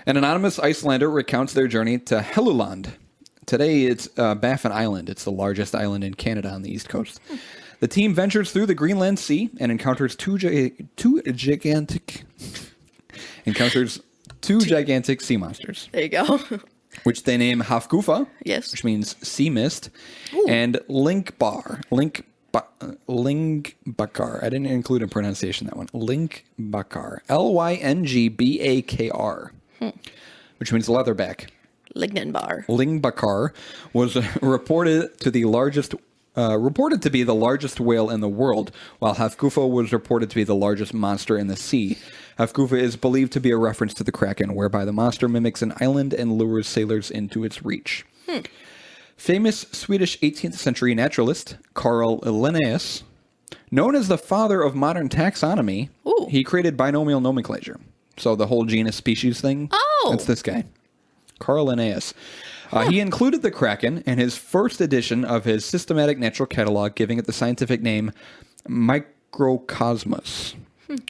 an anonymous Icelander recounts their journey to Helluland. Today it's Baffin Island. It's the largest island in Canada on the east coast. The team ventures through the Greenland Sea and encounters two gigantic sea monsters. There you go. Which they name Hafgufa, yes, which means sea mist, and Linkbar. Lingbakar. I didn't include a pronunciation that one. Linkbakar. Lyngbakr, which means leatherback. Lingbakar was reported to be the largest whale in the world, while Hafgufa was reported to be the largest monster in the sea. Hafgufa is believed to be a reference to the Kraken, whereby the monster mimics an island and lures sailors into its reach. Famous Swedish 18th century naturalist Carl Linnaeus, known as the father of modern taxonomy, he created binomial nomenclature. So the whole genus species thing, that's this guy, Carl Linnaeus. He included the Kraken in his first edition of his systematic natural catalog, giving it the scientific name Microcosmos.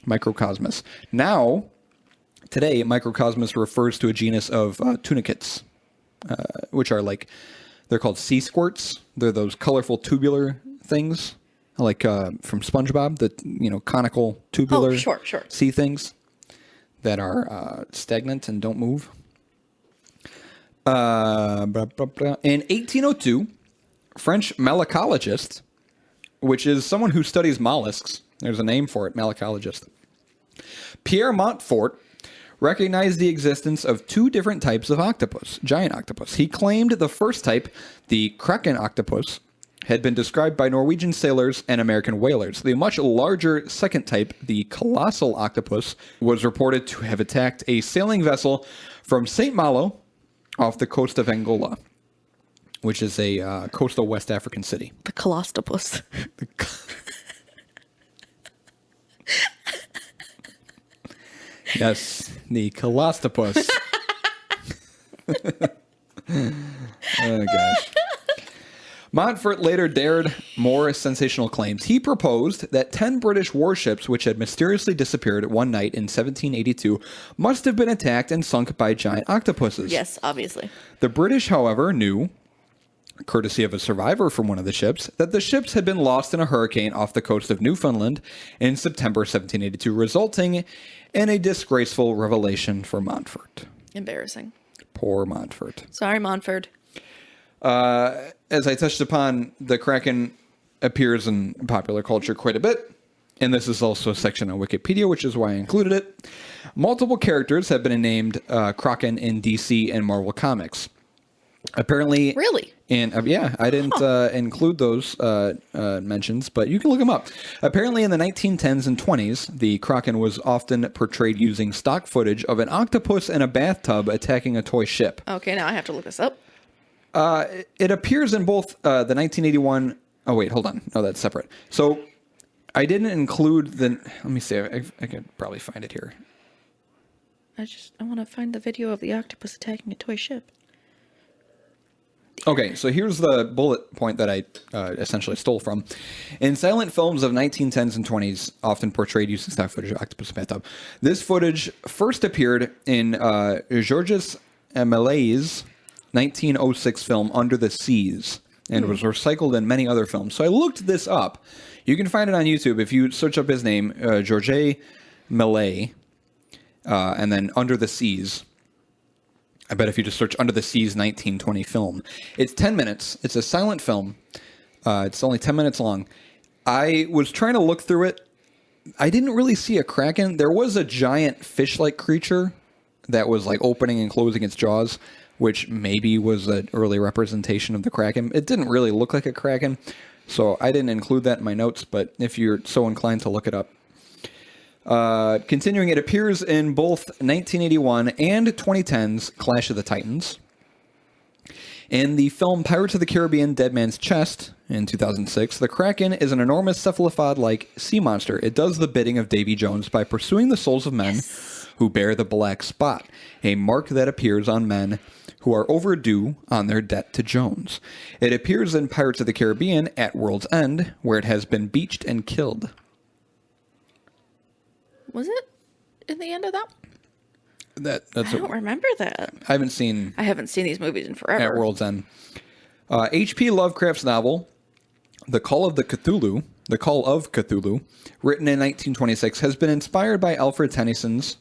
Microcosmos. Now, today, Microcosmos refers to a genus of tunicates, which are like, they're called sea squirts. They're those colorful tubular things. like from SpongeBob, the conical tubular sure. sea things that are stagnant and don't move. In 1802, French malacologist, which is someone who studies mollusks, there's a name for it, malacologist, Pierre Montfort recognized the existence of two different types of octopus, giant octopus. He claimed the first type, the Kraken octopus, had been described by Norwegian sailors and American whalers. The much larger second type, the colossal octopus, was reported to have attacked a sailing vessel from St. Malo off the coast of Angola, which is a coastal West African city. The Colostopus. Yes, the Colostopuses. Oh, gosh. Montfort later dared more sensational claims. He proposed that 10 British warships, which had mysteriously disappeared one night in 1782, must have been attacked and sunk by giant octopuses. Yes, obviously. The British, however, knew, courtesy of a survivor from one of the ships, that the ships had been lost in a hurricane off the coast of Newfoundland in September 1782, resulting in a disgraceful revelation for Montfort. Embarrassing. Poor Montfort. Sorry, Montfort. As I touched upon, the Kraken appears in popular culture quite a bit, and this is also a section on Wikipedia, which is why I included it. Multiple characters have been named Kraken in DC and Marvel Comics. Apparently, really? And yeah, I didn't include those mentions, but you can look them up. Apparently, in the 1910s and 20s, the Kraken was often portrayed using stock footage of an octopus in a bathtub attacking a toy ship. Okay, now I have to look this up. It appears in both the 1981. Oh wait, hold on. No, that's separate. So I didn't include the. Let me see. I could probably find it here. I want to find the video of the octopus attacking a toy ship. Okay, so here's the bullet point that I essentially stole from. In silent films of 1910s and 20s, often portrayed using stock footage of octopus bathtub. This footage first appeared in Georges Méliès' 1906 film Under the Seas, and was recycled in many other films. So I looked this up. You can find it on YouTube if you search up his name, Georges Méliès, and then Under the Seas. I bet if you just search Under the Seas 1920 film. It's 10 minutes. It's a silent film. It's only 10 minutes long. I was trying to look through it. I didn't really see a Kraken. There was a giant fish-like creature that was like opening and closing its jaws, which maybe was an early representation of the Kraken. It didn't really look like a Kraken, so I didn't include that in my notes, but if you're so inclined to look it up. Continuing, it appears in both 1981 and 2010's Clash of the Titans. In the film Pirates of the Caribbean Dead Man's Chest in 2006, the Kraken is an enormous cephalopod-like sea monster. It does the bidding of Davy Jones by pursuing the souls of men who bear the black spot, a mark that appears on men who are overdue on their debt to Jones. It appears in Pirates of the Caribbean at World's End, where it has been beached and killed. Was it in the end of that? I don't remember that. I haven't seen these movies in forever. At World's End. H.P. Lovecraft's novel, The Call of Cthulhu, written in 1926, has been inspired by Alfred Tennyson's,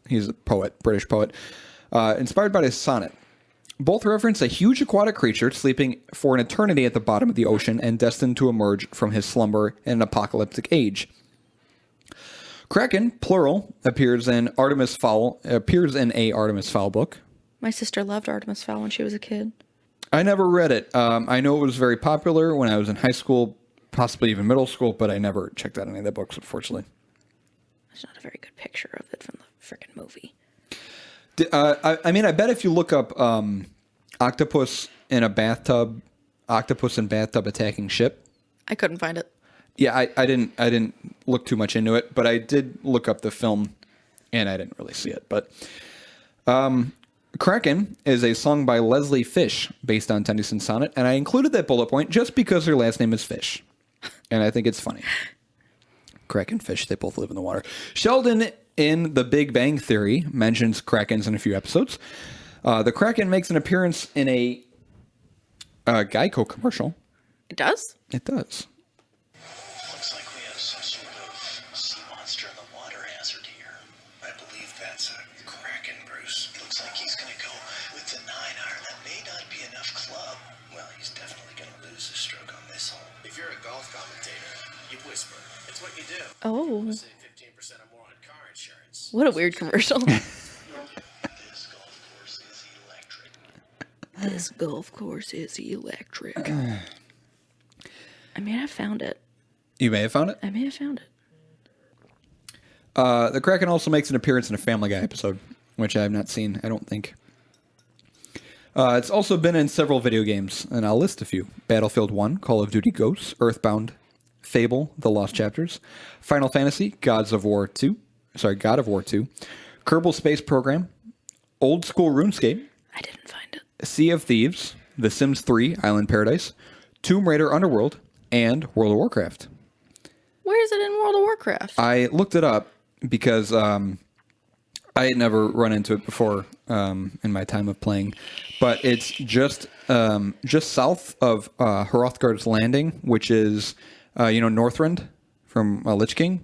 he's a poet, British poet, inspired by his sonnet. Both reference a huge aquatic creature sleeping for an eternity at the bottom of the ocean and destined to emerge from his slumber in an apocalyptic age. Kraken, plural, appears in a Artemis Fowl book. My sister loved Artemis Fowl when she was a kid. I never read it. I know it was very popular when I was in high school, possibly even middle school, but I never checked out any of the books, unfortunately. There's not a very good picture of it from the freaking movie. I mean, I bet if you look up octopus in bathtub attacking ship. I couldn't find it. Yeah, I didn't look too much into it, but I did look up the film, and I didn't really see it. But Kraken is a song by Leslie Fish based on Tennyson's sonnet, and I included that bullet point just because her last name is Fish, and I think it's funny. Kraken, fish, they both live in the water. Sheldon in The Big Bang Theory mentions Krakens in a few episodes. The Kraken makes an appearance in a Geico commercial. It does? It does. Save 15% or more on car insurance. What a weird commercial. This golf course is electric. This golf course is electric. I may have found it. You may have found it? I may have found it. The Kraken also makes an appearance in a Family Guy episode, which I have not seen, I don't think. It's also been in several video games, and I'll list a few. Battlefield 1, Call of Duty Ghosts, Earthbound, Fable, The Lost Chapters, Final Fantasy, God of War 2, Kerbal Space Program, Old School RuneScape, I didn't find it. Sea of Thieves, The Sims 3, Island Paradise, Tomb Raider Underworld, and World of Warcraft. Where is it in World of Warcraft? I looked it up because I had never run into it before in my time of playing, but it's just south of Hrothgar's Landing, which is Northrend from Lich King.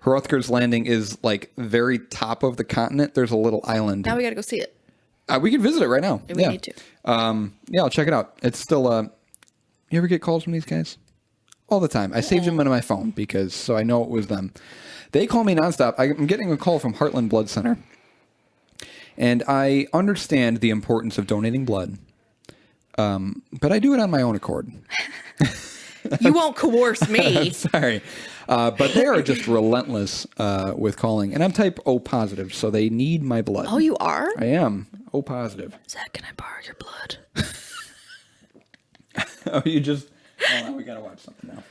Hrothgar's Landing is like very top of the continent. There's a little island. Now we gotta go see it. We can visit it right now. We need to. I'll check it out. It's still. You ever get calls from these guys? All the time. I saved them into my phone so I know it was them. They call me nonstop. I'm getting a call from Heartland Blood Center. And I understand the importance of donating blood. But I do it on my own accord. You won't coerce me. Sorry. But they are just relentless with calling. And I'm type O positive, so they need my blood. Oh, you are? I am. O positive. Zach, can I borrow your blood? Oh, you just... Oh, we gotta watch something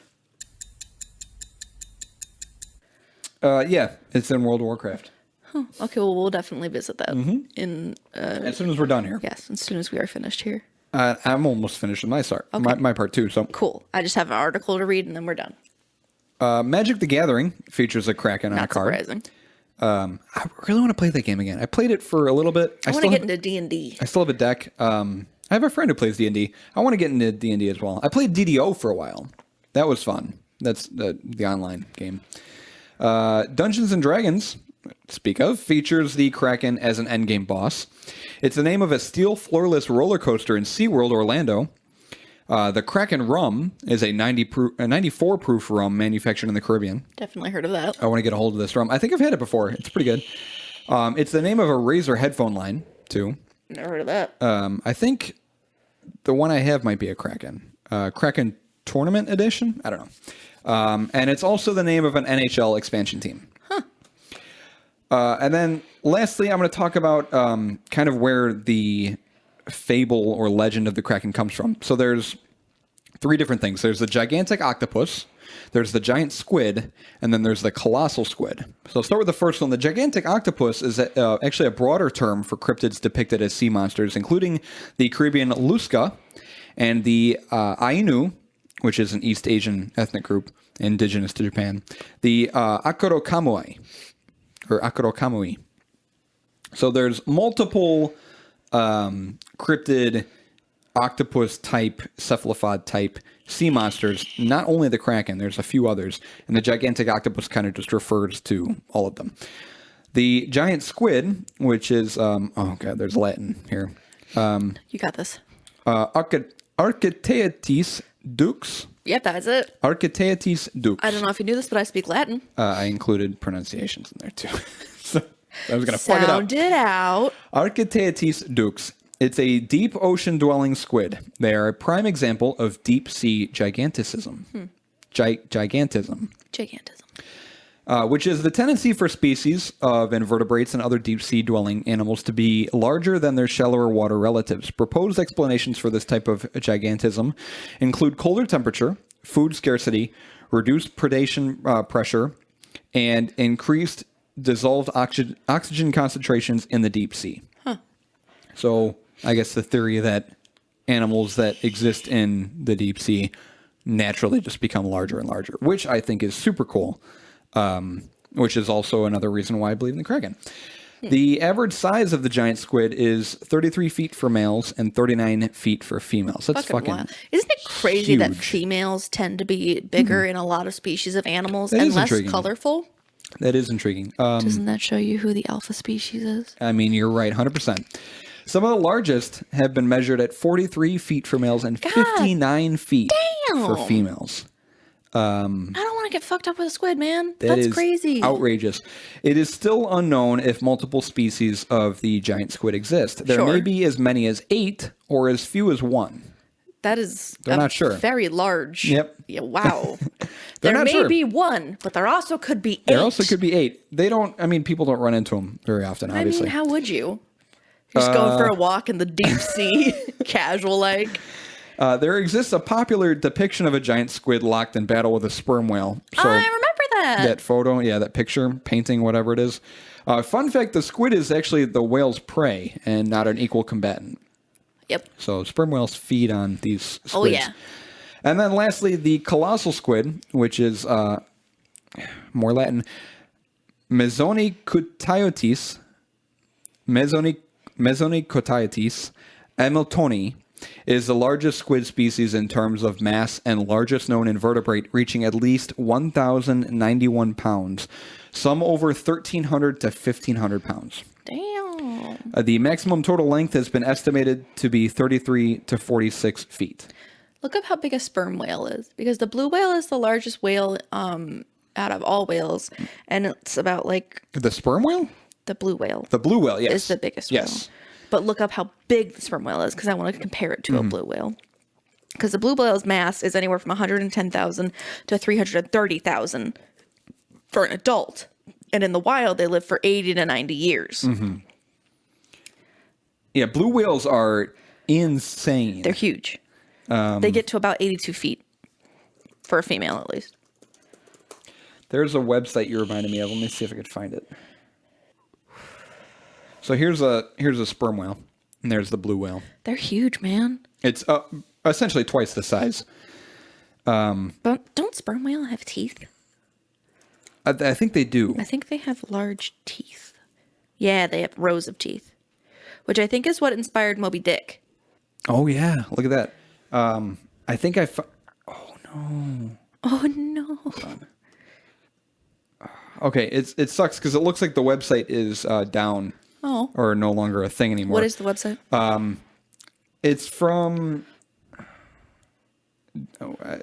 now. Yeah, it's in World of Warcraft. Huh. Okay, well, we'll definitely visit that As soon as we're done here. Yes, as soon as we are finished here. I'm almost finished with my start. Okay. My part too. So Cool. I just have an article to read and then we're done. Magic the Gathering features a Kraken on a card. Surprising. I really want to play that game again. I played it for a little bit. I want to get into D&D. I still have a deck. I have a friend who plays D&D. I want to get into D&D as well. I played DDO for a while. That was fun. That's the online game. Dungeons and Dragons, speak of, features the Kraken as an endgame boss. It's the name of a steel floorless roller coaster in SeaWorld Orlando. The Kraken rum is a 94 proof rum manufactured in the Caribbean. Definitely heard of that. I want to get a hold of this rum. I think I've had it before. It's pretty good. It's the name of a Razer headphone line, too. Never heard of that. I think the one I have might be a Kraken. Kraken Tournament Edition? I don't know. And it's also the name of an NHL expansion team. Huh. And then lastly, I'm going to talk about kind of where the fable or legend of the Kraken comes from. So there's three different things. There's the gigantic octopus, there's the giant squid, and then there's the colossal squid. So I'll start with the first one. The gigantic octopus is actually a broader term for cryptids depicted as sea monsters, including the Caribbean Lusca and the Ainu, which is an East Asian ethnic group indigenous to Japan, the Akuro Kamui. So there's multiple cryptid octopus type, cephalopod type sea monsters, not only the Kraken, there's a few others, and the gigantic octopus kind of just refers to all of them. The giant squid, which is, there's Latin here. You got this. Architeutis dux. Yep, that's it. Architeutis dux. I don't know if you knew this, but I speak Latin. I included pronunciations in there too. So I was going to plug it up. Sound it out. Architeutis dux. It's a deep ocean dwelling squid. They are a prime example of deep sea giganticism. Gigantism. Which is the tendency for species of invertebrates and other deep sea dwelling animals to be larger than their shallower water relatives. Proposed explanations for this type of gigantism include colder temperature, food scarcity, reduced predation pressure, and increased dissolved oxygen concentrations in the deep sea. Huh. So I guess the theory that animals that exist in the deep sea naturally just become larger and larger, which I think is super cool. Which is also another reason why I believe in the Kraken. The average size of the giant squid is 33 feet for males and 39 feet for females. That's fucking wild. Isn't it crazy huge. that females tend to be bigger in a lot of species of animals That and is less intriguing. colorful? That is intriguing. Doesn't that show you who the alpha species is? I mean, you're right, 100%. Some of the largest have been measured at 43 feet for males and 59 feet for females. I don't want to get fucked up with a squid, man. That That's is crazy. Outrageous. It is still unknown if multiple species of the giant squid exist. There may be as many as 8 or as few as 1. That is They're not sure. Very large. Yep. Yeah, wow. There may be 1, but there also could be 8. There also could be 8. They don't, I mean, people don't run into them very often, obviously. I mean, how would you? Just going for a walk in the deep sea, casual like. There exists a popular depiction of a giant squid locked in battle with a sperm whale. So I remember that. That photo, that picture, painting, whatever it is. Fun fact, the squid is actually the whale's prey and not an equal combatant. Yep. So sperm whales feed on these squids. Oh, yeah. And then lastly, the colossal squid, which is more Latin, Mesonicotiotes hamiltoni, is the largest squid species in terms of mass and largest known invertebrate, reaching at least 1,091 pounds, some over 1,300 to 1,500 pounds. Damn. The maximum total length has been estimated to be 33 to 46 feet. Look up how big a sperm whale is, because the blue whale is the largest whale out of all whales, and it's about like... The sperm whale? The blue whale. The blue whale, yes. Is the biggest whale. But look up how big the sperm whale is, because I want to compare it to a blue whale. Because the blue whale's mass is anywhere from 110,000 to 330,000 for an adult. And in the wild, they live for 80 to 90 years. Mm-hmm. Yeah, blue whales are insane. They're huge. They get to about 82 feet for a female, at least. There's a website you reminded me of. Let me see if I can find it. So here's a sperm whale, and there's the blue whale. They're huge, man. It's essentially twice the size. But don't sperm whale have teeth? I think they do. I think they have large teeth. Yeah, they have rows of teeth, which I think is what inspired Moby Dick. Oh yeah, look at that. I think oh no. Oh no. Okay, it sucks because it looks like the website is down. Oh. Or no longer a thing anymore. What is the website? It's from...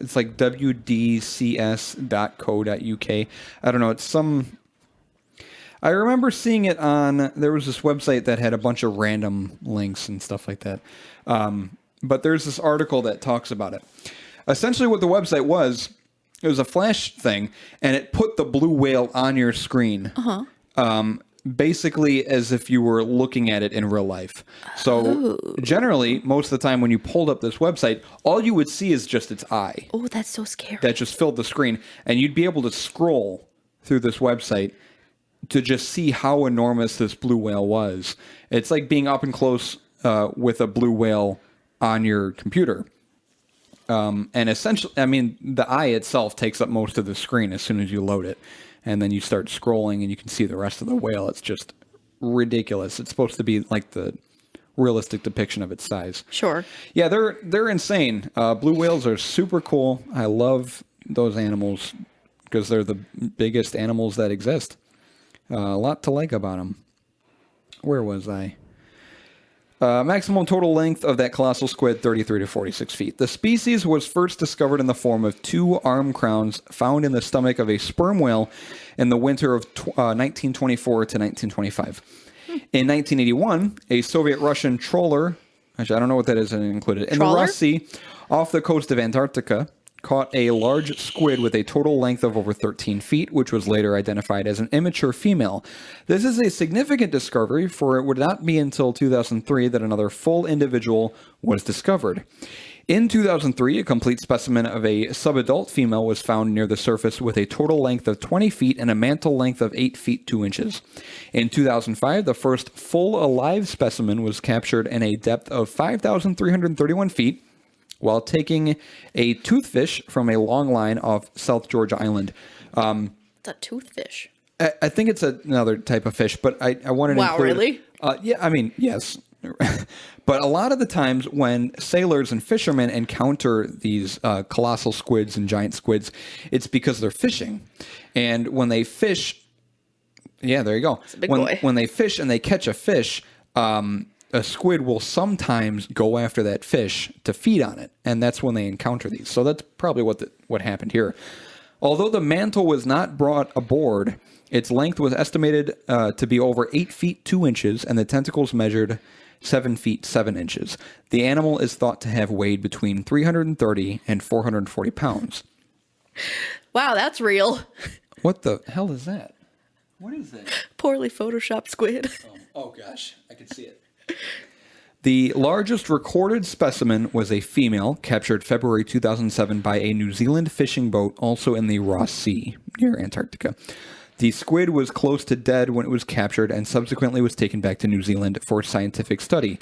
it's like wdcs.co.uk. I don't know. It's some... I remember seeing it on... There was this website that had a bunch of random links and stuff like that. But there's this article that talks about it. Essentially what the website was, it was a flash thing, and it put the blue whale on your screen. Uh-huh. Basically as if you were looking at it in real life. So generally, most of the time when you pulled up this website, all you would see is just its eye. Oh, that's so scary. That just filled the screen. And you'd be able to scroll through this website to just see how enormous this blue whale was. It's like being up and close with a blue whale on your computer. And essentially, I mean, the eye itself takes up most of the screen as soon as you load it. And then you start scrolling and you can see the rest of the whale. It's just ridiculous. It's supposed to be like the realistic depiction of its size. Sure. Yeah, they're insane. Blue whales are super cool. I love those animals because they're the biggest animals that exist. A lot to like about them. Where was I? Maximum total length of that colossal squid, 33 to 46 feet. The species was first discovered in the form of 2 arm crowns found in the stomach of a sperm whale in the winter of 1924 to 1925. In 1981, a Soviet-Russian trawler, actually I don't know what that is included, in the Ross Sea off the coast of Antarctica, caught a large squid with a total length of over 13 feet, which was later identified as an immature female. This is a significant discovery, for it would not be until 2003 that another full individual was discovered. In 2003, a complete specimen of a subadult female was found near the surface with a total length of 20 feet and a mantle length of 8 feet 2 inches. In 2005, the first full alive specimen was captured in a depth of 5,331 feet, while taking a toothfish from a long line off South Georgia Island. It's a toothfish. I think it's another type of fish, but I wanted to include... Really? Yeah, I mean, yes. But a lot of the times when sailors and fishermen encounter these colossal squids and giant squids, it's because they're fishing. And when they fish... Yeah, there you go. It's a big boy. When they fish and they catch a fish... a squid will sometimes go after that fish to feed on it, and that's when they encounter these. So that's probably what happened here. Although the mantle was not brought aboard, its length was estimated to be over 8 feet 2 inches, and the tentacles measured 7 feet 7 inches. The animal is thought to have weighed between 330 and 440 pounds. Wow, that's real. What the hell is that? What is that? Poorly photoshopped squid. Oh gosh, I can see it. The largest recorded specimen was a female captured February 2007 by a New Zealand fishing boat, also in the Ross Sea near Antarctica. The squid was close to dead when it was captured and subsequently was taken back to New Zealand for scientific study.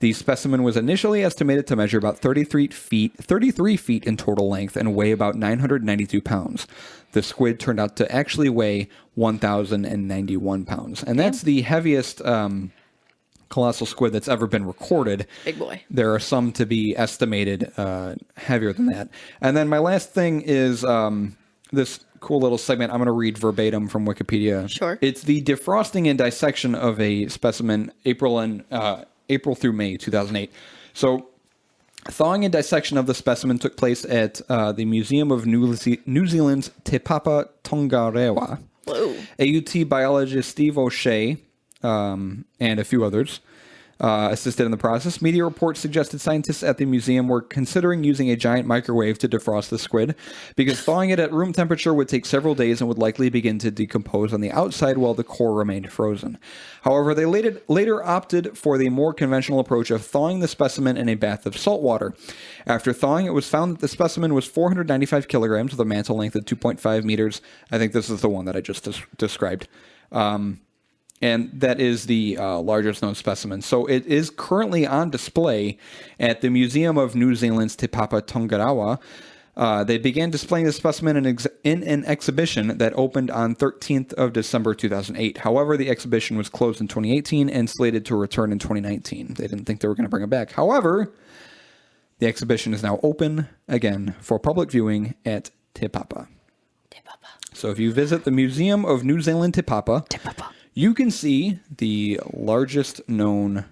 The specimen was initially estimated to measure about 33 feet in total length and weigh about 992 pounds. The squid turned out to actually weigh 1,091 pounds. And that's the heaviest colossal squid that's ever been recorded. Big boy. There are some to be estimated heavier than that. And then my last thing is this cool little segment. I'm going to read verbatim from Wikipedia. Sure. It's the defrosting and dissection of a specimen April through May 2008. So thawing and dissection of the specimen took place at the Museum of New Zealand's Te Papa Tongarewa. Whoa. AUT biologist Steve O'Shea and a few others assisted in the process. Media reports suggested scientists at the museum were considering using a giant microwave to defrost the squid because thawing it at room temperature would take several days and would likely begin to decompose on the outside while the core remained frozen. However, they later opted for the more conventional approach of thawing the specimen in a bath of salt water. After thawing, it was found that the specimen was 495 kilograms with a mantle length of 2.5 meters. I think this is the one that I just described. And that is the largest known specimen. So it is currently on display at the Museum of New Zealand's Te Papa Tongarewa. They began displaying the specimen in an exhibition that opened on 13th of December 2008. However, the exhibition was closed in 2018 and slated to return in 2019. They didn't think they were going to bring it back. However, the exhibition is now open again for public viewing at Te Papa. Te Papa. So if you visit the Museum of New Zealand Te Papa, you can see the largest known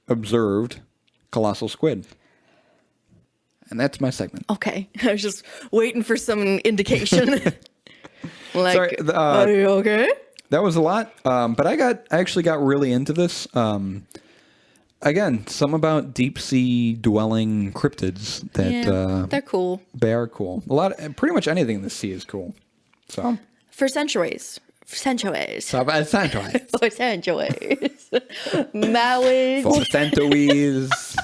observed colossal squid. And that's my segment. Okay. I was just waiting for some indication. Like, sorry, are you okay? That was a lot. But I actually got really into this. Again, some about deep sea dwelling cryptids that they're cool. They are cool. Pretty much anything in the sea is cool. So for centuries. Centuries. Maui. For centuries. Maui. For centuries.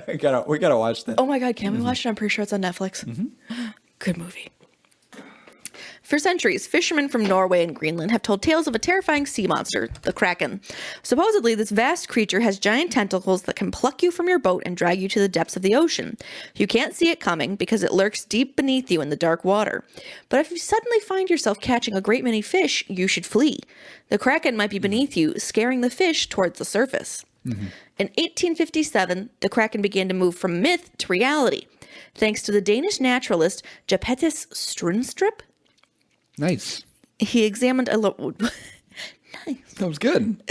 we gotta watch that. Oh my god, can we watch it? I'm pretty sure it's on Netflix. Mm-hmm. Good movie. For centuries, fishermen from Norway and Greenland have told tales of a terrifying sea monster, the Kraken. Supposedly, this vast creature has giant tentacles that can pluck you from your boat and drag you to the depths of the ocean. You can't see it coming because it lurks deep beneath you in the dark water. But if you suddenly find yourself catching a great many fish, you should flee. The Kraken might be beneath you, scaring the fish towards the surface. Mm-hmm. In 1857, the Kraken began to move from myth to reality, thanks to the Danish naturalist Japetus Strunstrup. Nice. He examined a nice. That was good.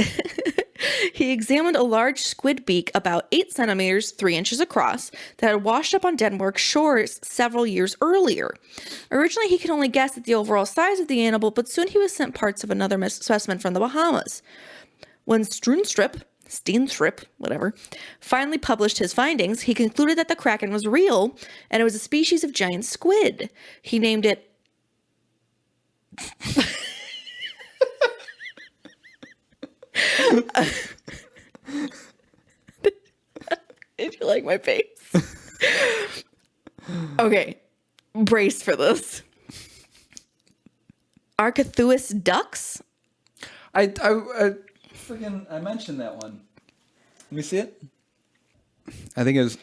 He examined a large squid beak about 8 centimeters, 3 inches across, that had washed up on Denmark shores several years earlier. Originally, he could only guess at the overall size of the animal, but soon he was sent parts of another specimen from the Bahamas. When Steenstrup, whatever, finally published his findings, he concluded that the Kraken was real, and it was a species of giant squid. He named it Did you like my face? Okay, brace for this. Archithuus ducks? I mentioned that one. Let me see it. I think it was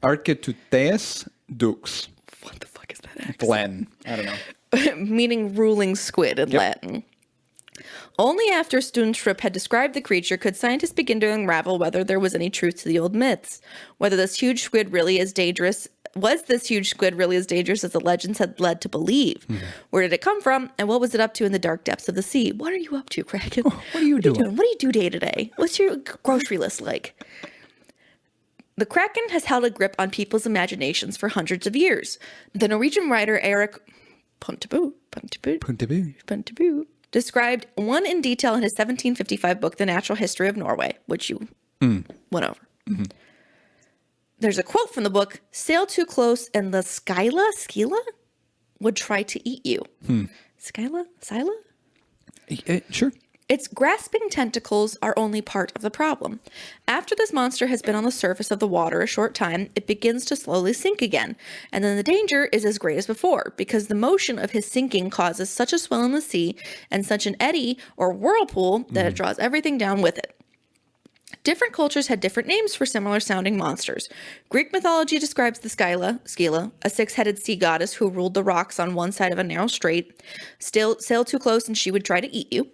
Archithuus dux. What the fuck is that accent? Latin. I don't know. Meaning ruling squid in Latin. Only after Steenstrup had described the creature could scientists begin to unravel whether there was any truth to the old myths. Whether this huge squid really is dangerous. Was this huge squid really as dangerous as the legends had led to believe? Mm-hmm. Where did it come from? And what was it up to in the dark depths of the sea? What are you up to, Kraken? Oh, what are you doing? What do you do day to day? What's your grocery list like? The Kraken has held a grip on people's imaginations for hundreds of years. The Norwegian writer Erik Pontebou described one in detail in his 1755 book, The Natural History of Norway, which you went over. Mm-hmm. There's a quote from the book, "Sail too close and the Skyla would try to eat you." Skyla? Sure. Its grasping tentacles are only part of the problem. After this monster has been on the surface of the water a short time, it begins to slowly sink again. And then the danger is as great as before, because the motion of his sinking causes such a swell in the sea and such an eddy or whirlpool that it draws everything down with it. Different cultures had different names for similar sounding monsters. Greek mythology describes the Scylla, a six-headed sea goddess who ruled the rocks on one side of a narrow strait. Sail too close and she would try to eat you.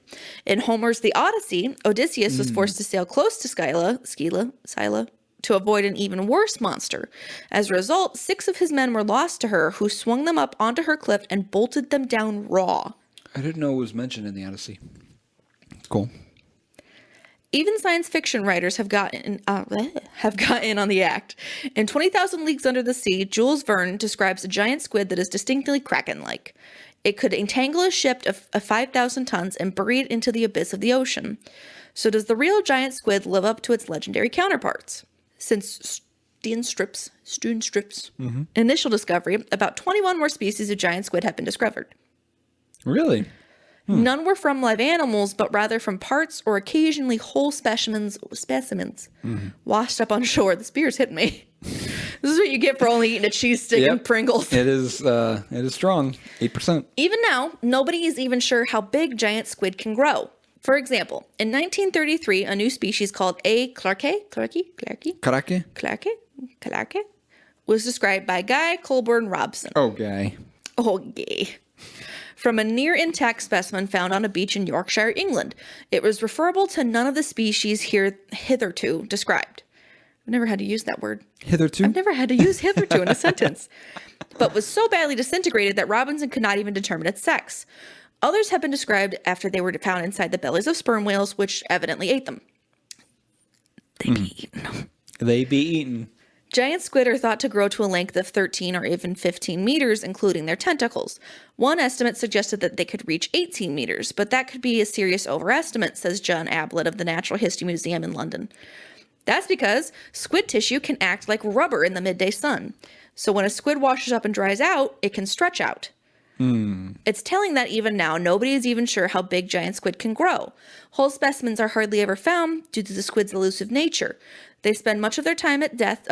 In Homer's The Odyssey, Odysseus was forced to sail close to Scylla, to avoid an even worse monster. As a result, 6 of his men were lost to her, who swung them up onto her cliff and bolted them down raw. I didn't know it was mentioned in the Odyssey. Cool. Even science fiction writers have got in on the act. In 20,000 Leagues Under the Sea, Jules Verne describes a giant squid that is distinctly Kraken-like. It could entangle a ship of 5,000 tons and bury it into the abyss of the ocean. So does the real giant squid live up to its legendary counterparts? Since Steenstrup's initial discovery, about 21 more species of giant squid have been discovered. Really? None were from live animals, but rather from parts or occasionally whole specimens washed up on shore. The spear's hitting me. This is what you get for only eating a cheese stick and Pringles. It is strong, 8%. Even now, nobody is even sure how big giant squid can grow. For example, in 1933, a new species called A. clarke was described by Guy Colburn Robson. Oh, Guy. From a near intact specimen found on a beach in Yorkshire, England. It was referable to none of the species hitherto described. I've never had to use that word. Hitherto? I've never had to use hitherto in a sentence. But was so badly disintegrated that Robinson could not even determine its sex. Others have been described after they were found inside the bellies of sperm whales, which evidently ate them. They be eaten. Giant squid are thought to grow to a length of 13 or even 15 meters, including their tentacles. One estimate suggested that they could reach 18 meters, but that could be a serious overestimate, says John Ablett of the Natural History Museum in London. That's because squid tissue can act like rubber in the midday sun. So when a squid washes up and dries out, it can stretch out. It's telling that even now, nobody is even sure how big giant squid can grow. Whole specimens are hardly ever found due to the squid's elusive nature. They spend much of their time at depths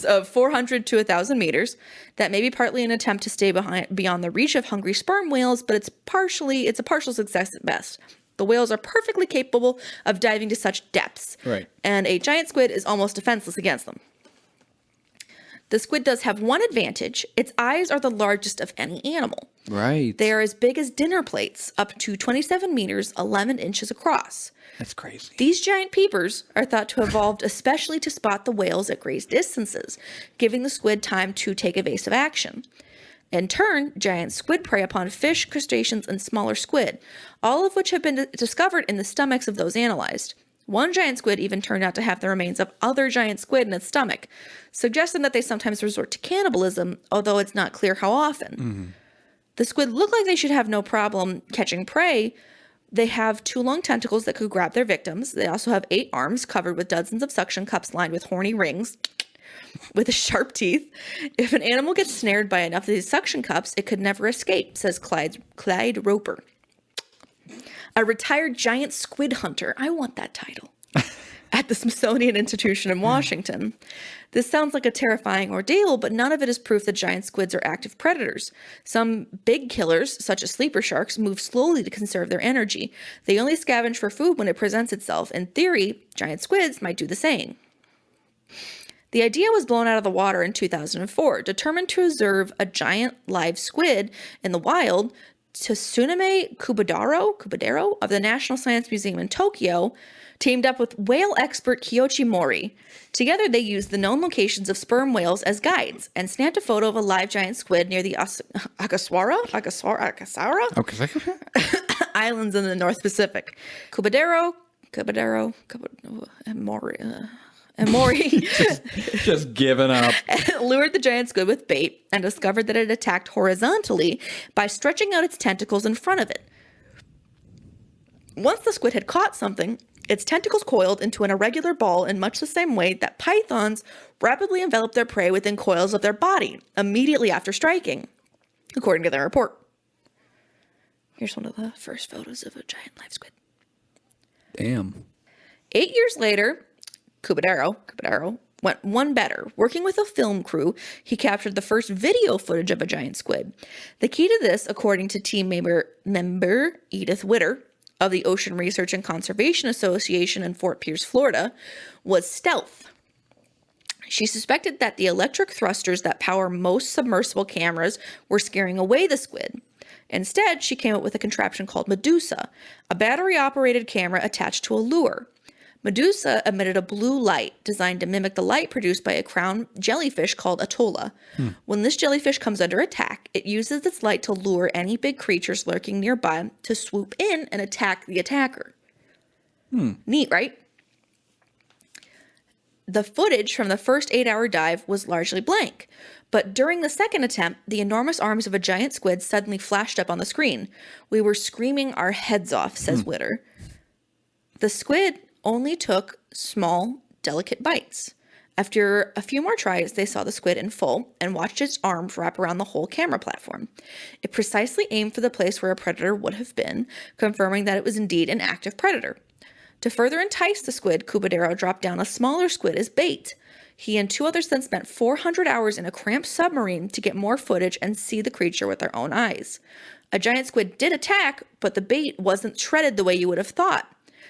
of 400 to 1,000 meters. That may be partly an attempt to stay beyond the reach of hungry sperm whales, but it's a partial success at best. The whales are perfectly capable of diving to such depths. Right. And a giant squid is almost defenseless against them. The squid does have one advantage. Its eyes are the largest of any animal. Right. They are as big as dinner plates, up to 27 meters, 11 inches across. That's crazy. These giant peepers are thought to have evolved especially to spot the whales at great distances, giving the squid time to take evasive action. In turn, giant squid prey upon fish, crustaceans, and smaller squid, all of which have been discovered in the stomachs of those analyzed. One giant squid even turned out to have the remains of other giant squid in its stomach, suggesting that they sometimes resort to cannibalism, although it's not clear how often. The squid look like they should have no problem catching prey. They have 2 long tentacles that could grab their victims. They also have 8 arms covered with dozens of suction cups lined with horny rings with sharp teeth. If an animal gets snared by enough of these suction cups, it could never escape, says Clyde Roper, a retired giant squid hunter. I want that title. At the Smithsonian Institution in Washington. This sounds like a terrifying ordeal, but none of it is proof that giant squids are active predators. Some big killers, such as sleeper sharks, move slowly to conserve their energy. They only scavenge for food when it presents itself. In theory, giant squids might do the same. The idea was blown out of the water in 2004. Determined to observe a giant live squid in the wild, Tsuneme Kubadaro of the National Science Museum in Tokyo teamed up with whale expert Kiyoshi Mori. Together, they used the known locations of sperm whales as guides and snapped a photo of a live giant squid near the Akasawara Islands in the North Pacific. Kubadaro Caballero, and Maury just giving up. lured the giant squid with bait and discovered that it attacked horizontally by stretching out its tentacles in front of it. Once the squid had caught something, its tentacles coiled into an irregular ball in much the same way that pythons rapidly envelop their prey within coils of their body immediately after striking, according to their report. Here's one of the first photos of a giant live squid. Damn. 8 years later, Caballero went one better. Working with a film crew, he captured the first video footage of a giant squid. The key to this, according to team member Edith Witter of the Ocean Research and Conservation Association in Fort Pierce, Florida, was stealth. She suspected that the electric thrusters that power most submersible cameras were scaring away the squid. Instead, she came up with a contraption called Medusa, a battery-operated camera attached to a lure. Medusa emitted a blue light designed to mimic the light produced by a crown jellyfish called Atolla. When this jellyfish comes under attack, it uses its light to lure any big creatures lurking nearby to swoop in and attack the attacker. Neat, right? The footage from the first 8-hour dive was largely blank, but during the second attempt, the enormous arms of a giant squid suddenly flashed up on the screen. We were screaming our heads off, says Witter. The squid only took small, delicate bites. After a few more tries, they saw the squid in full and watched its arms wrap around the whole camera platform. It precisely aimed for the place where a predator would have been, confirming that it was indeed an active predator. To further entice the squid, Caballero dropped down a smaller squid as bait. He and 2 others then spent 400 hours in a cramped submarine to get more footage and see the creature with their own eyes. A giant squid did attack, but the bait wasn't shredded the way you would have thought.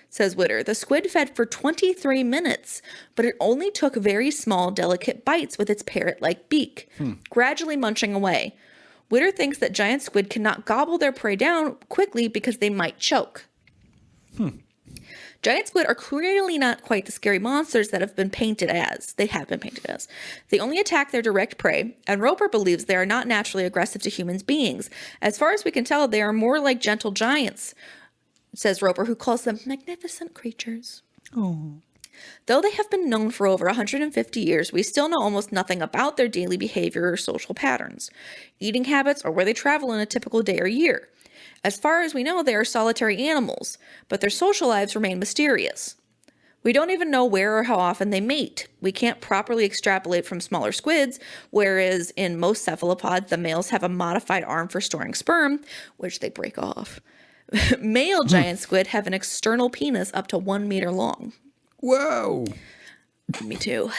Says Witter, the squid fed for 23 minutes, but it only took very small, delicate bites with its parrot-like beak, gradually munching away. Witter thinks that giant squid cannot gobble their prey down quickly because they might choke. Giant squid are clearly not quite the scary monsters that have been painted as. They have been painted as. They only attack their direct prey, and Roper believes they are not naturally aggressive to human beings. As far as we can tell, they are more like gentle giants, says Roper, who calls them magnificent creatures. Oh. Though they have been known for over 150 years, we still know almost nothing about their daily behavior or social patterns, eating habits, or where they travel in a typical day or year. As far as we know, they are solitary animals, but their social lives remain mysterious. We don't even know where or how often they mate. We can't properly extrapolate from smaller squids, whereas in most cephalopods, the males have a modified arm for storing sperm, which they break off. Male giant squid have an external penis up to 1 meter long. Whoa. Me too.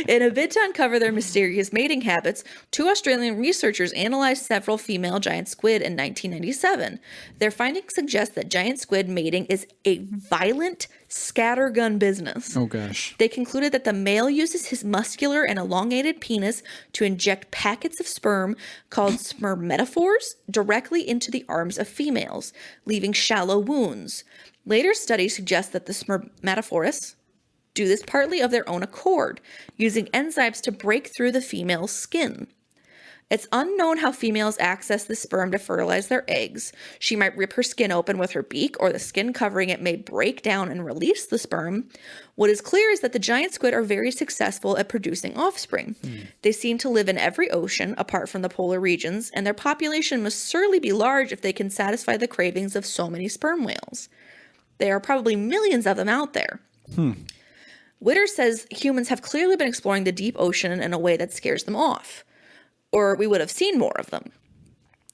In a bid to uncover their mysterious mating habits, 2 Australian researchers analyzed several female giant squid in 1997. Their findings suggest that giant squid mating is a violent scattergun business. Oh, gosh. They concluded that the male uses his muscular and elongated penis to inject packets of sperm called spermatophores directly into the arms of females, leaving shallow wounds. Later studies suggest that the spermatophores do this partly of their own accord, using enzymes to break through the female's skin. It's unknown how females access the sperm to fertilize their eggs. She might rip her skin open with her beak, or the skin covering it may break down and release the sperm. What is clear is that the giant squid are very successful at producing offspring. They seem to live in every ocean, apart from the polar regions, and their population must surely be large if they can satisfy the cravings of so many sperm whales. There are probably millions of them out there. Witter says humans have clearly been exploring the deep ocean in a way that scares them off, or we would have seen more of them.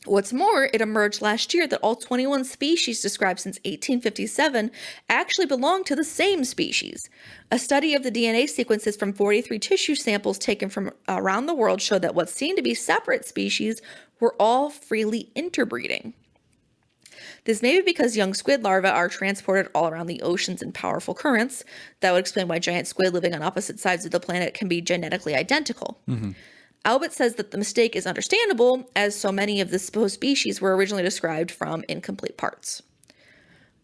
What's more, it emerged last year that all 21 species described since 1857 actually belong to the same species. A study of the DNA sequences from 43 tissue samples taken from around the world showed that what seemed to be separate species were all freely interbreeding. This may be because young squid larvae are transported all around the oceans in powerful currents. That would explain why giant squid living on opposite sides of the planet can be genetically identical. Albert says that the mistake is understandable, as so many of the supposed species were originally described from incomplete parts.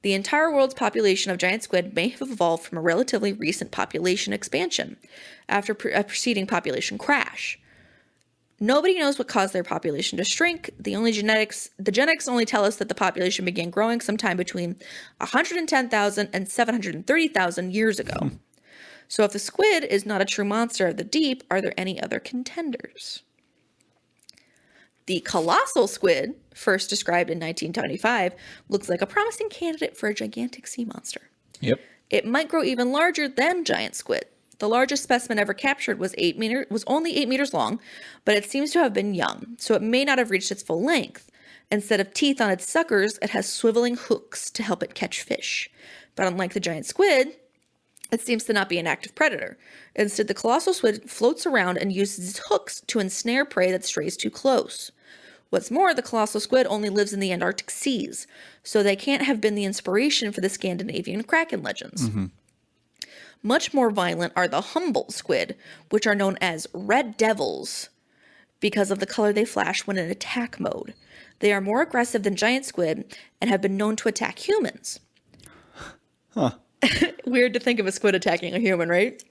The entire world's population of giant squid may have evolved from a relatively recent population expansion after a preceding population crash. Nobody knows what caused their population to shrink. The genetics only tell us that the population began growing sometime between 110,000 and 730,000 years ago. So if the squid is not a true monster of the deep, are there any other contenders? The colossal squid, first described in 1925, looks like a promising candidate for a gigantic sea monster. Yep. It might grow even larger than giant squid. The largest specimen ever captured was only 8 meters long, but it seems to have been young, so it may not have reached its full length. Instead of teeth on its suckers, it has swiveling hooks to help it catch fish. But unlike the giant squid, it seems to not be an active predator. Instead, the colossal squid floats around and uses its hooks to ensnare prey that strays too close. What's more, the colossal squid only lives in the Antarctic seas, so they can't have been the inspiration for the Scandinavian Kraken legends. Mm-hmm. Much more violent are the Humboldt squid, which are known as red devils because of the color they flash when in attack mode. They are more aggressive than giant squid and have been known to attack humans. Huh. Weird to think of a squid attacking a human, right?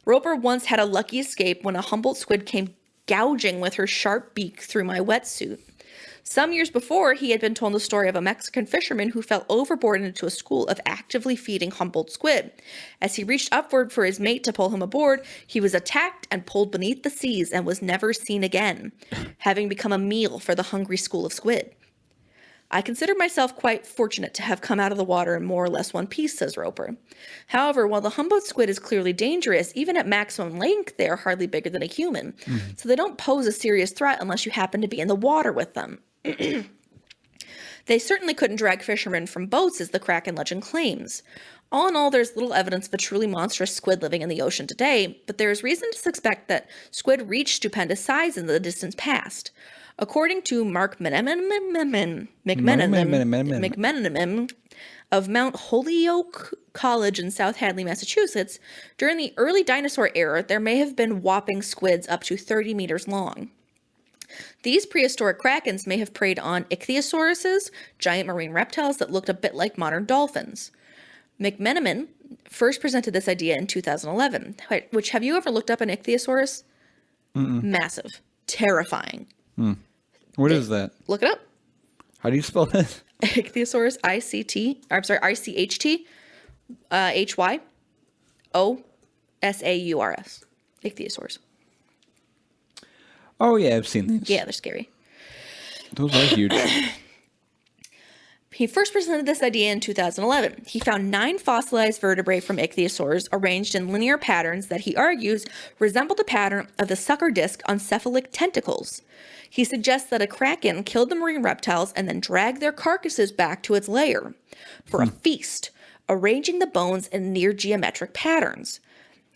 Roper once had a lucky escape when a Humboldt squid came gouging with her sharp beak through my wetsuit. Some years before, he had been told the story of a Mexican fisherman who fell overboard into a school of actively feeding Humboldt squid. As he reached upward for his mate to pull him aboard, he was attacked and pulled beneath the seas and was never seen again, having become a meal for the hungry school of squid. I consider myself quite fortunate to have come out of the water in more or less one piece, says Roper. However, while the Humboldt squid is clearly dangerous, even at maximum length, they are hardly bigger than a human. So they don't pose a serious threat unless you happen to be in the water with them. They certainly couldn't drag fishermen from boats, as the Kraken legend claims. All in all, there's little evidence of a truly monstrous squid living in the ocean today, but there is reason to suspect that squid reached stupendous size in the distant past. According to Mark McMenamin of Mount Holyoke College in South Hadley, Massachusetts, during the early dinosaur era, there may have been whopping squids up to 30 meters long. These prehistoric krakens may have preyed on ichthyosauruses, giant marine reptiles that looked a bit like modern dolphins. McMenamin first presented this idea in 2011, which, have you ever looked up an ichthyosaurus? Massive. Terrifying. What is that? Look it up. How do you spell that? Ichthyosaurus, ICHT, HYOSAURS. Ichthyosaurs. Oh, yeah, I've seen these. Yeah, they're scary. Those are huge. He first presented this idea in 2011. He found 9 fossilized vertebrae from ichthyosaurs arranged in linear patterns that he argues resembled the pattern of the sucker disc on cephalic tentacles. He suggests that a kraken killed the marine reptiles and then dragged their carcasses back to its lair for a feast, arranging the bones in near geometric patterns.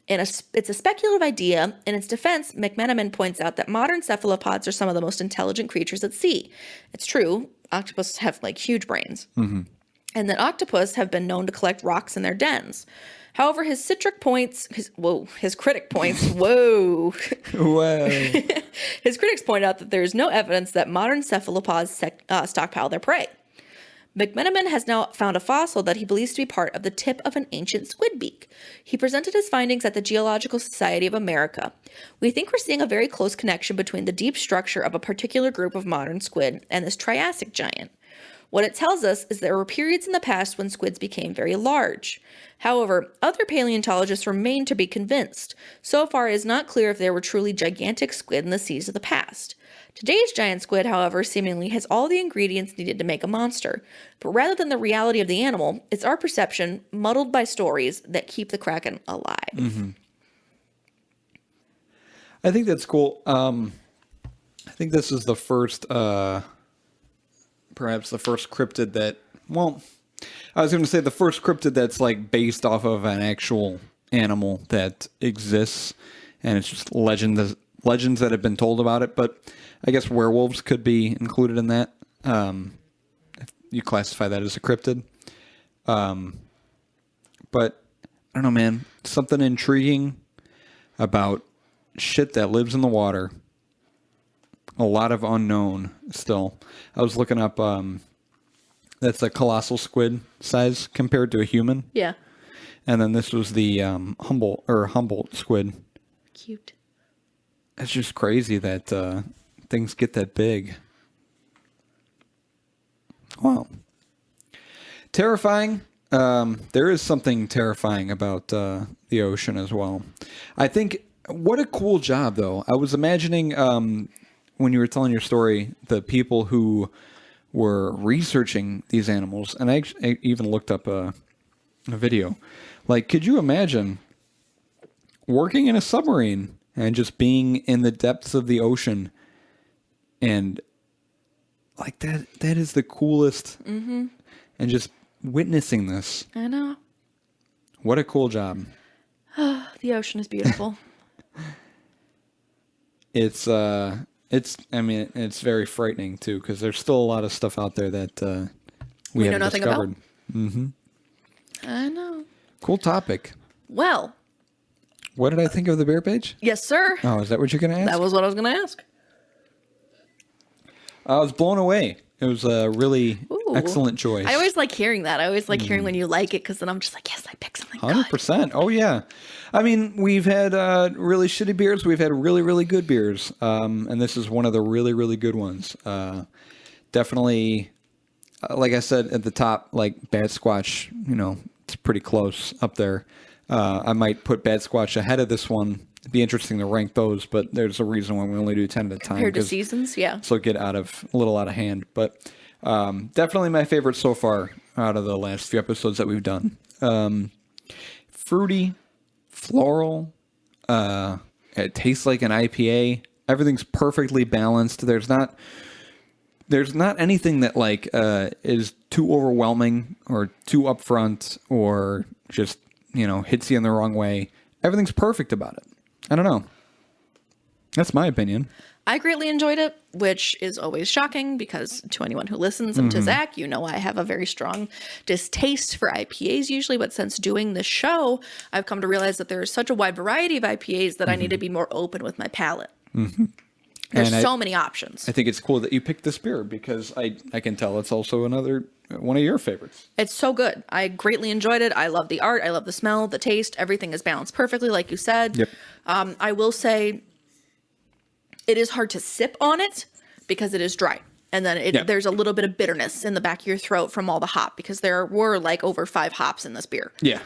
It's a speculative idea. In its defense, McMenamin points out that modern cephalopods are some of the most intelligent creatures at sea. It's true, octopus have huge brains. And that octopus have been known to collect rocks in their dens. However, his critic points, his critics point out that there is no evidence that modern cephalopods stockpile their prey. McMenamin has now found a fossil that he believes to be part of the tip of an ancient squid beak. He presented his findings at the Geological Society of America. We think we're seeing a very close connection between the deep structure of a particular group of modern squid and this Triassic giant. What it tells us is there were periods in the past when squids became very large. However, other paleontologists remain to be convinced. So far, it is not clear if there were truly gigantic squid in the seas of the past. Today's giant squid, however, seemingly has all the ingredients needed to make a monster. But rather than the reality of the animal, it's our perception, muddled by stories, that keep the Kraken alive. I think that's cool. I think this is the first, perhaps the first cryptid that, well, I was going to say the first cryptid that's based off of an actual animal that exists, and it's just legends that have been told about it, but I guess werewolves could be included in that, if you classify that as a cryptid. But I don't know, man, something intriguing about shit that lives in the water. A lot of unknown still. I was looking up, that's a colossal squid size compared to a human. Yeah. And then this was the Humboldt squid. Cute. it's just crazy that things get that big. Wow. Terrifying. There is something terrifying about the ocean as well. I think, what a cool job, though. I was imagining when you were telling your story, the people who were researching these animals, and I even looked up a video. Like, could you imagine working in a submarine and just being in the depths of the ocean, and like that is the coolest. Mm-hmm. And just witnessing this. I know. What a cool job. The ocean is beautiful. It's very frightening too, because there's still a lot of stuff out there that we haven't know nothing discovered. about. Mm-hmm. I know. Cool topic. Well. What did I think of the beer, Paige? Yes, sir. Oh, is that what you're going to ask? That was what I was going to ask. I was blown away. It was a really excellent choice. I always like hearing that. I always like hearing when you like it, because then I'm just like, yes, I picked something 100%. good. Oh, yeah. I mean, we've had really shitty beers. We've had really, really good beers. And this is one of the really, really good ones. Definitely, like I said at the top, like Bad Squatch, it's pretty close up there. I might put Bad Squatch ahead of this one. It'd be interesting to rank those, but there's a reason why we only do 10 at a time. Compared to seasons, yeah. So get a little out of hand. But definitely my favorite so far out of the last few episodes that we've done. Fruity, floral. It tastes like an IPA. Everything's perfectly balanced. There's not anything that like is too overwhelming or too upfront or just hits you in the wrong way. Everything's perfect about it. I don't know. That's my opinion. I greatly enjoyed it, which is always shocking because to anyone who listens and to Zach, I have a very strong distaste for IPAs usually. But since doing this show, I've come to realize that there is such a wide variety of IPAs that I need to be more open with my palate. Mm-hmm. There's so many options. I think it's cool that you picked this beer because I can tell it's also another one of your favorites. It's so good. I greatly enjoyed it. I love the art. I love the smell, the taste. Everything is balanced perfectly, like you said. Yep. I will say it is hard to sip on it because it is dry. And then there's a little bit of bitterness in the back of your throat from all the hop because there were like over 5 hops in this beer. Yeah,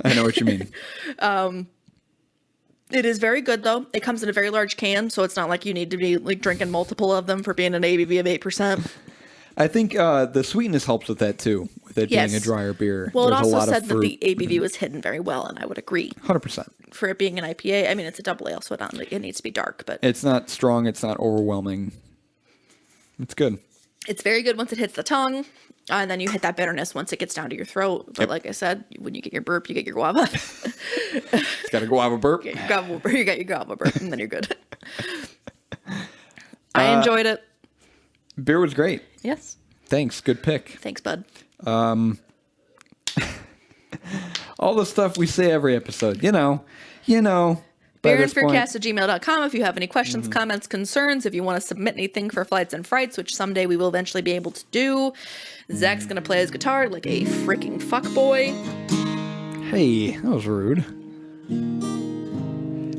I know what you mean. It is very good, though. It comes in a very large can, so it's not like you need to be like drinking multiple of them for being an ABV of 8%. I think the sweetness helps with that, too, with it being a drier beer. Well, it also said that the ABV was hidden very well, and I would agree. 100%. For it being an IPA, I mean, it's a double ale, so it needs to be dark. But it's not strong. It's not overwhelming. It's good. It's very good once it hits the tongue, and then you hit that bitterness once it gets down to your throat. But like I said, when you get your burp, you get your guava. It's got a guava burp. You got your guava burp, and then you're good. I enjoyed it. Beer was great. Yes. Thanks. Good pick. Thanks, bud. All the stuff we say every episode. beerandfearcast@gmail.com if you have any questions, comments, concerns, if you want to submit anything for Flights and Frights, which someday we will eventually be able to do. Zach's going to play his guitar like a freaking fuckboy. Hey, that was rude.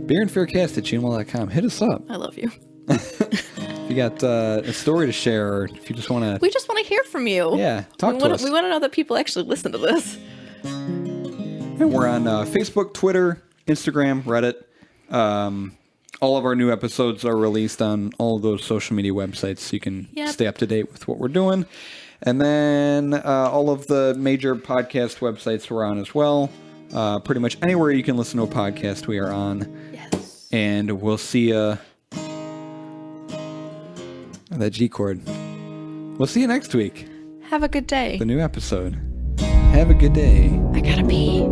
beerandfearcast@gmail.com. Hit us up. I love you. If you got a story to share, or if you just want to... We just want to hear from you. Yeah, talk to us. We want to know that people actually listen to this. And we're on Facebook, Twitter, Instagram, Reddit. All of our new episodes are released on all of those social media websites, so you can stay up to date with what we're doing. And then all of the major podcast websites we're on as well. Pretty much anywhere you can listen to a podcast, we are on. Yes. And we'll see you... that G chord. We'll see you next week. Have a good day. The new episode. Have a good day. I gotta pee.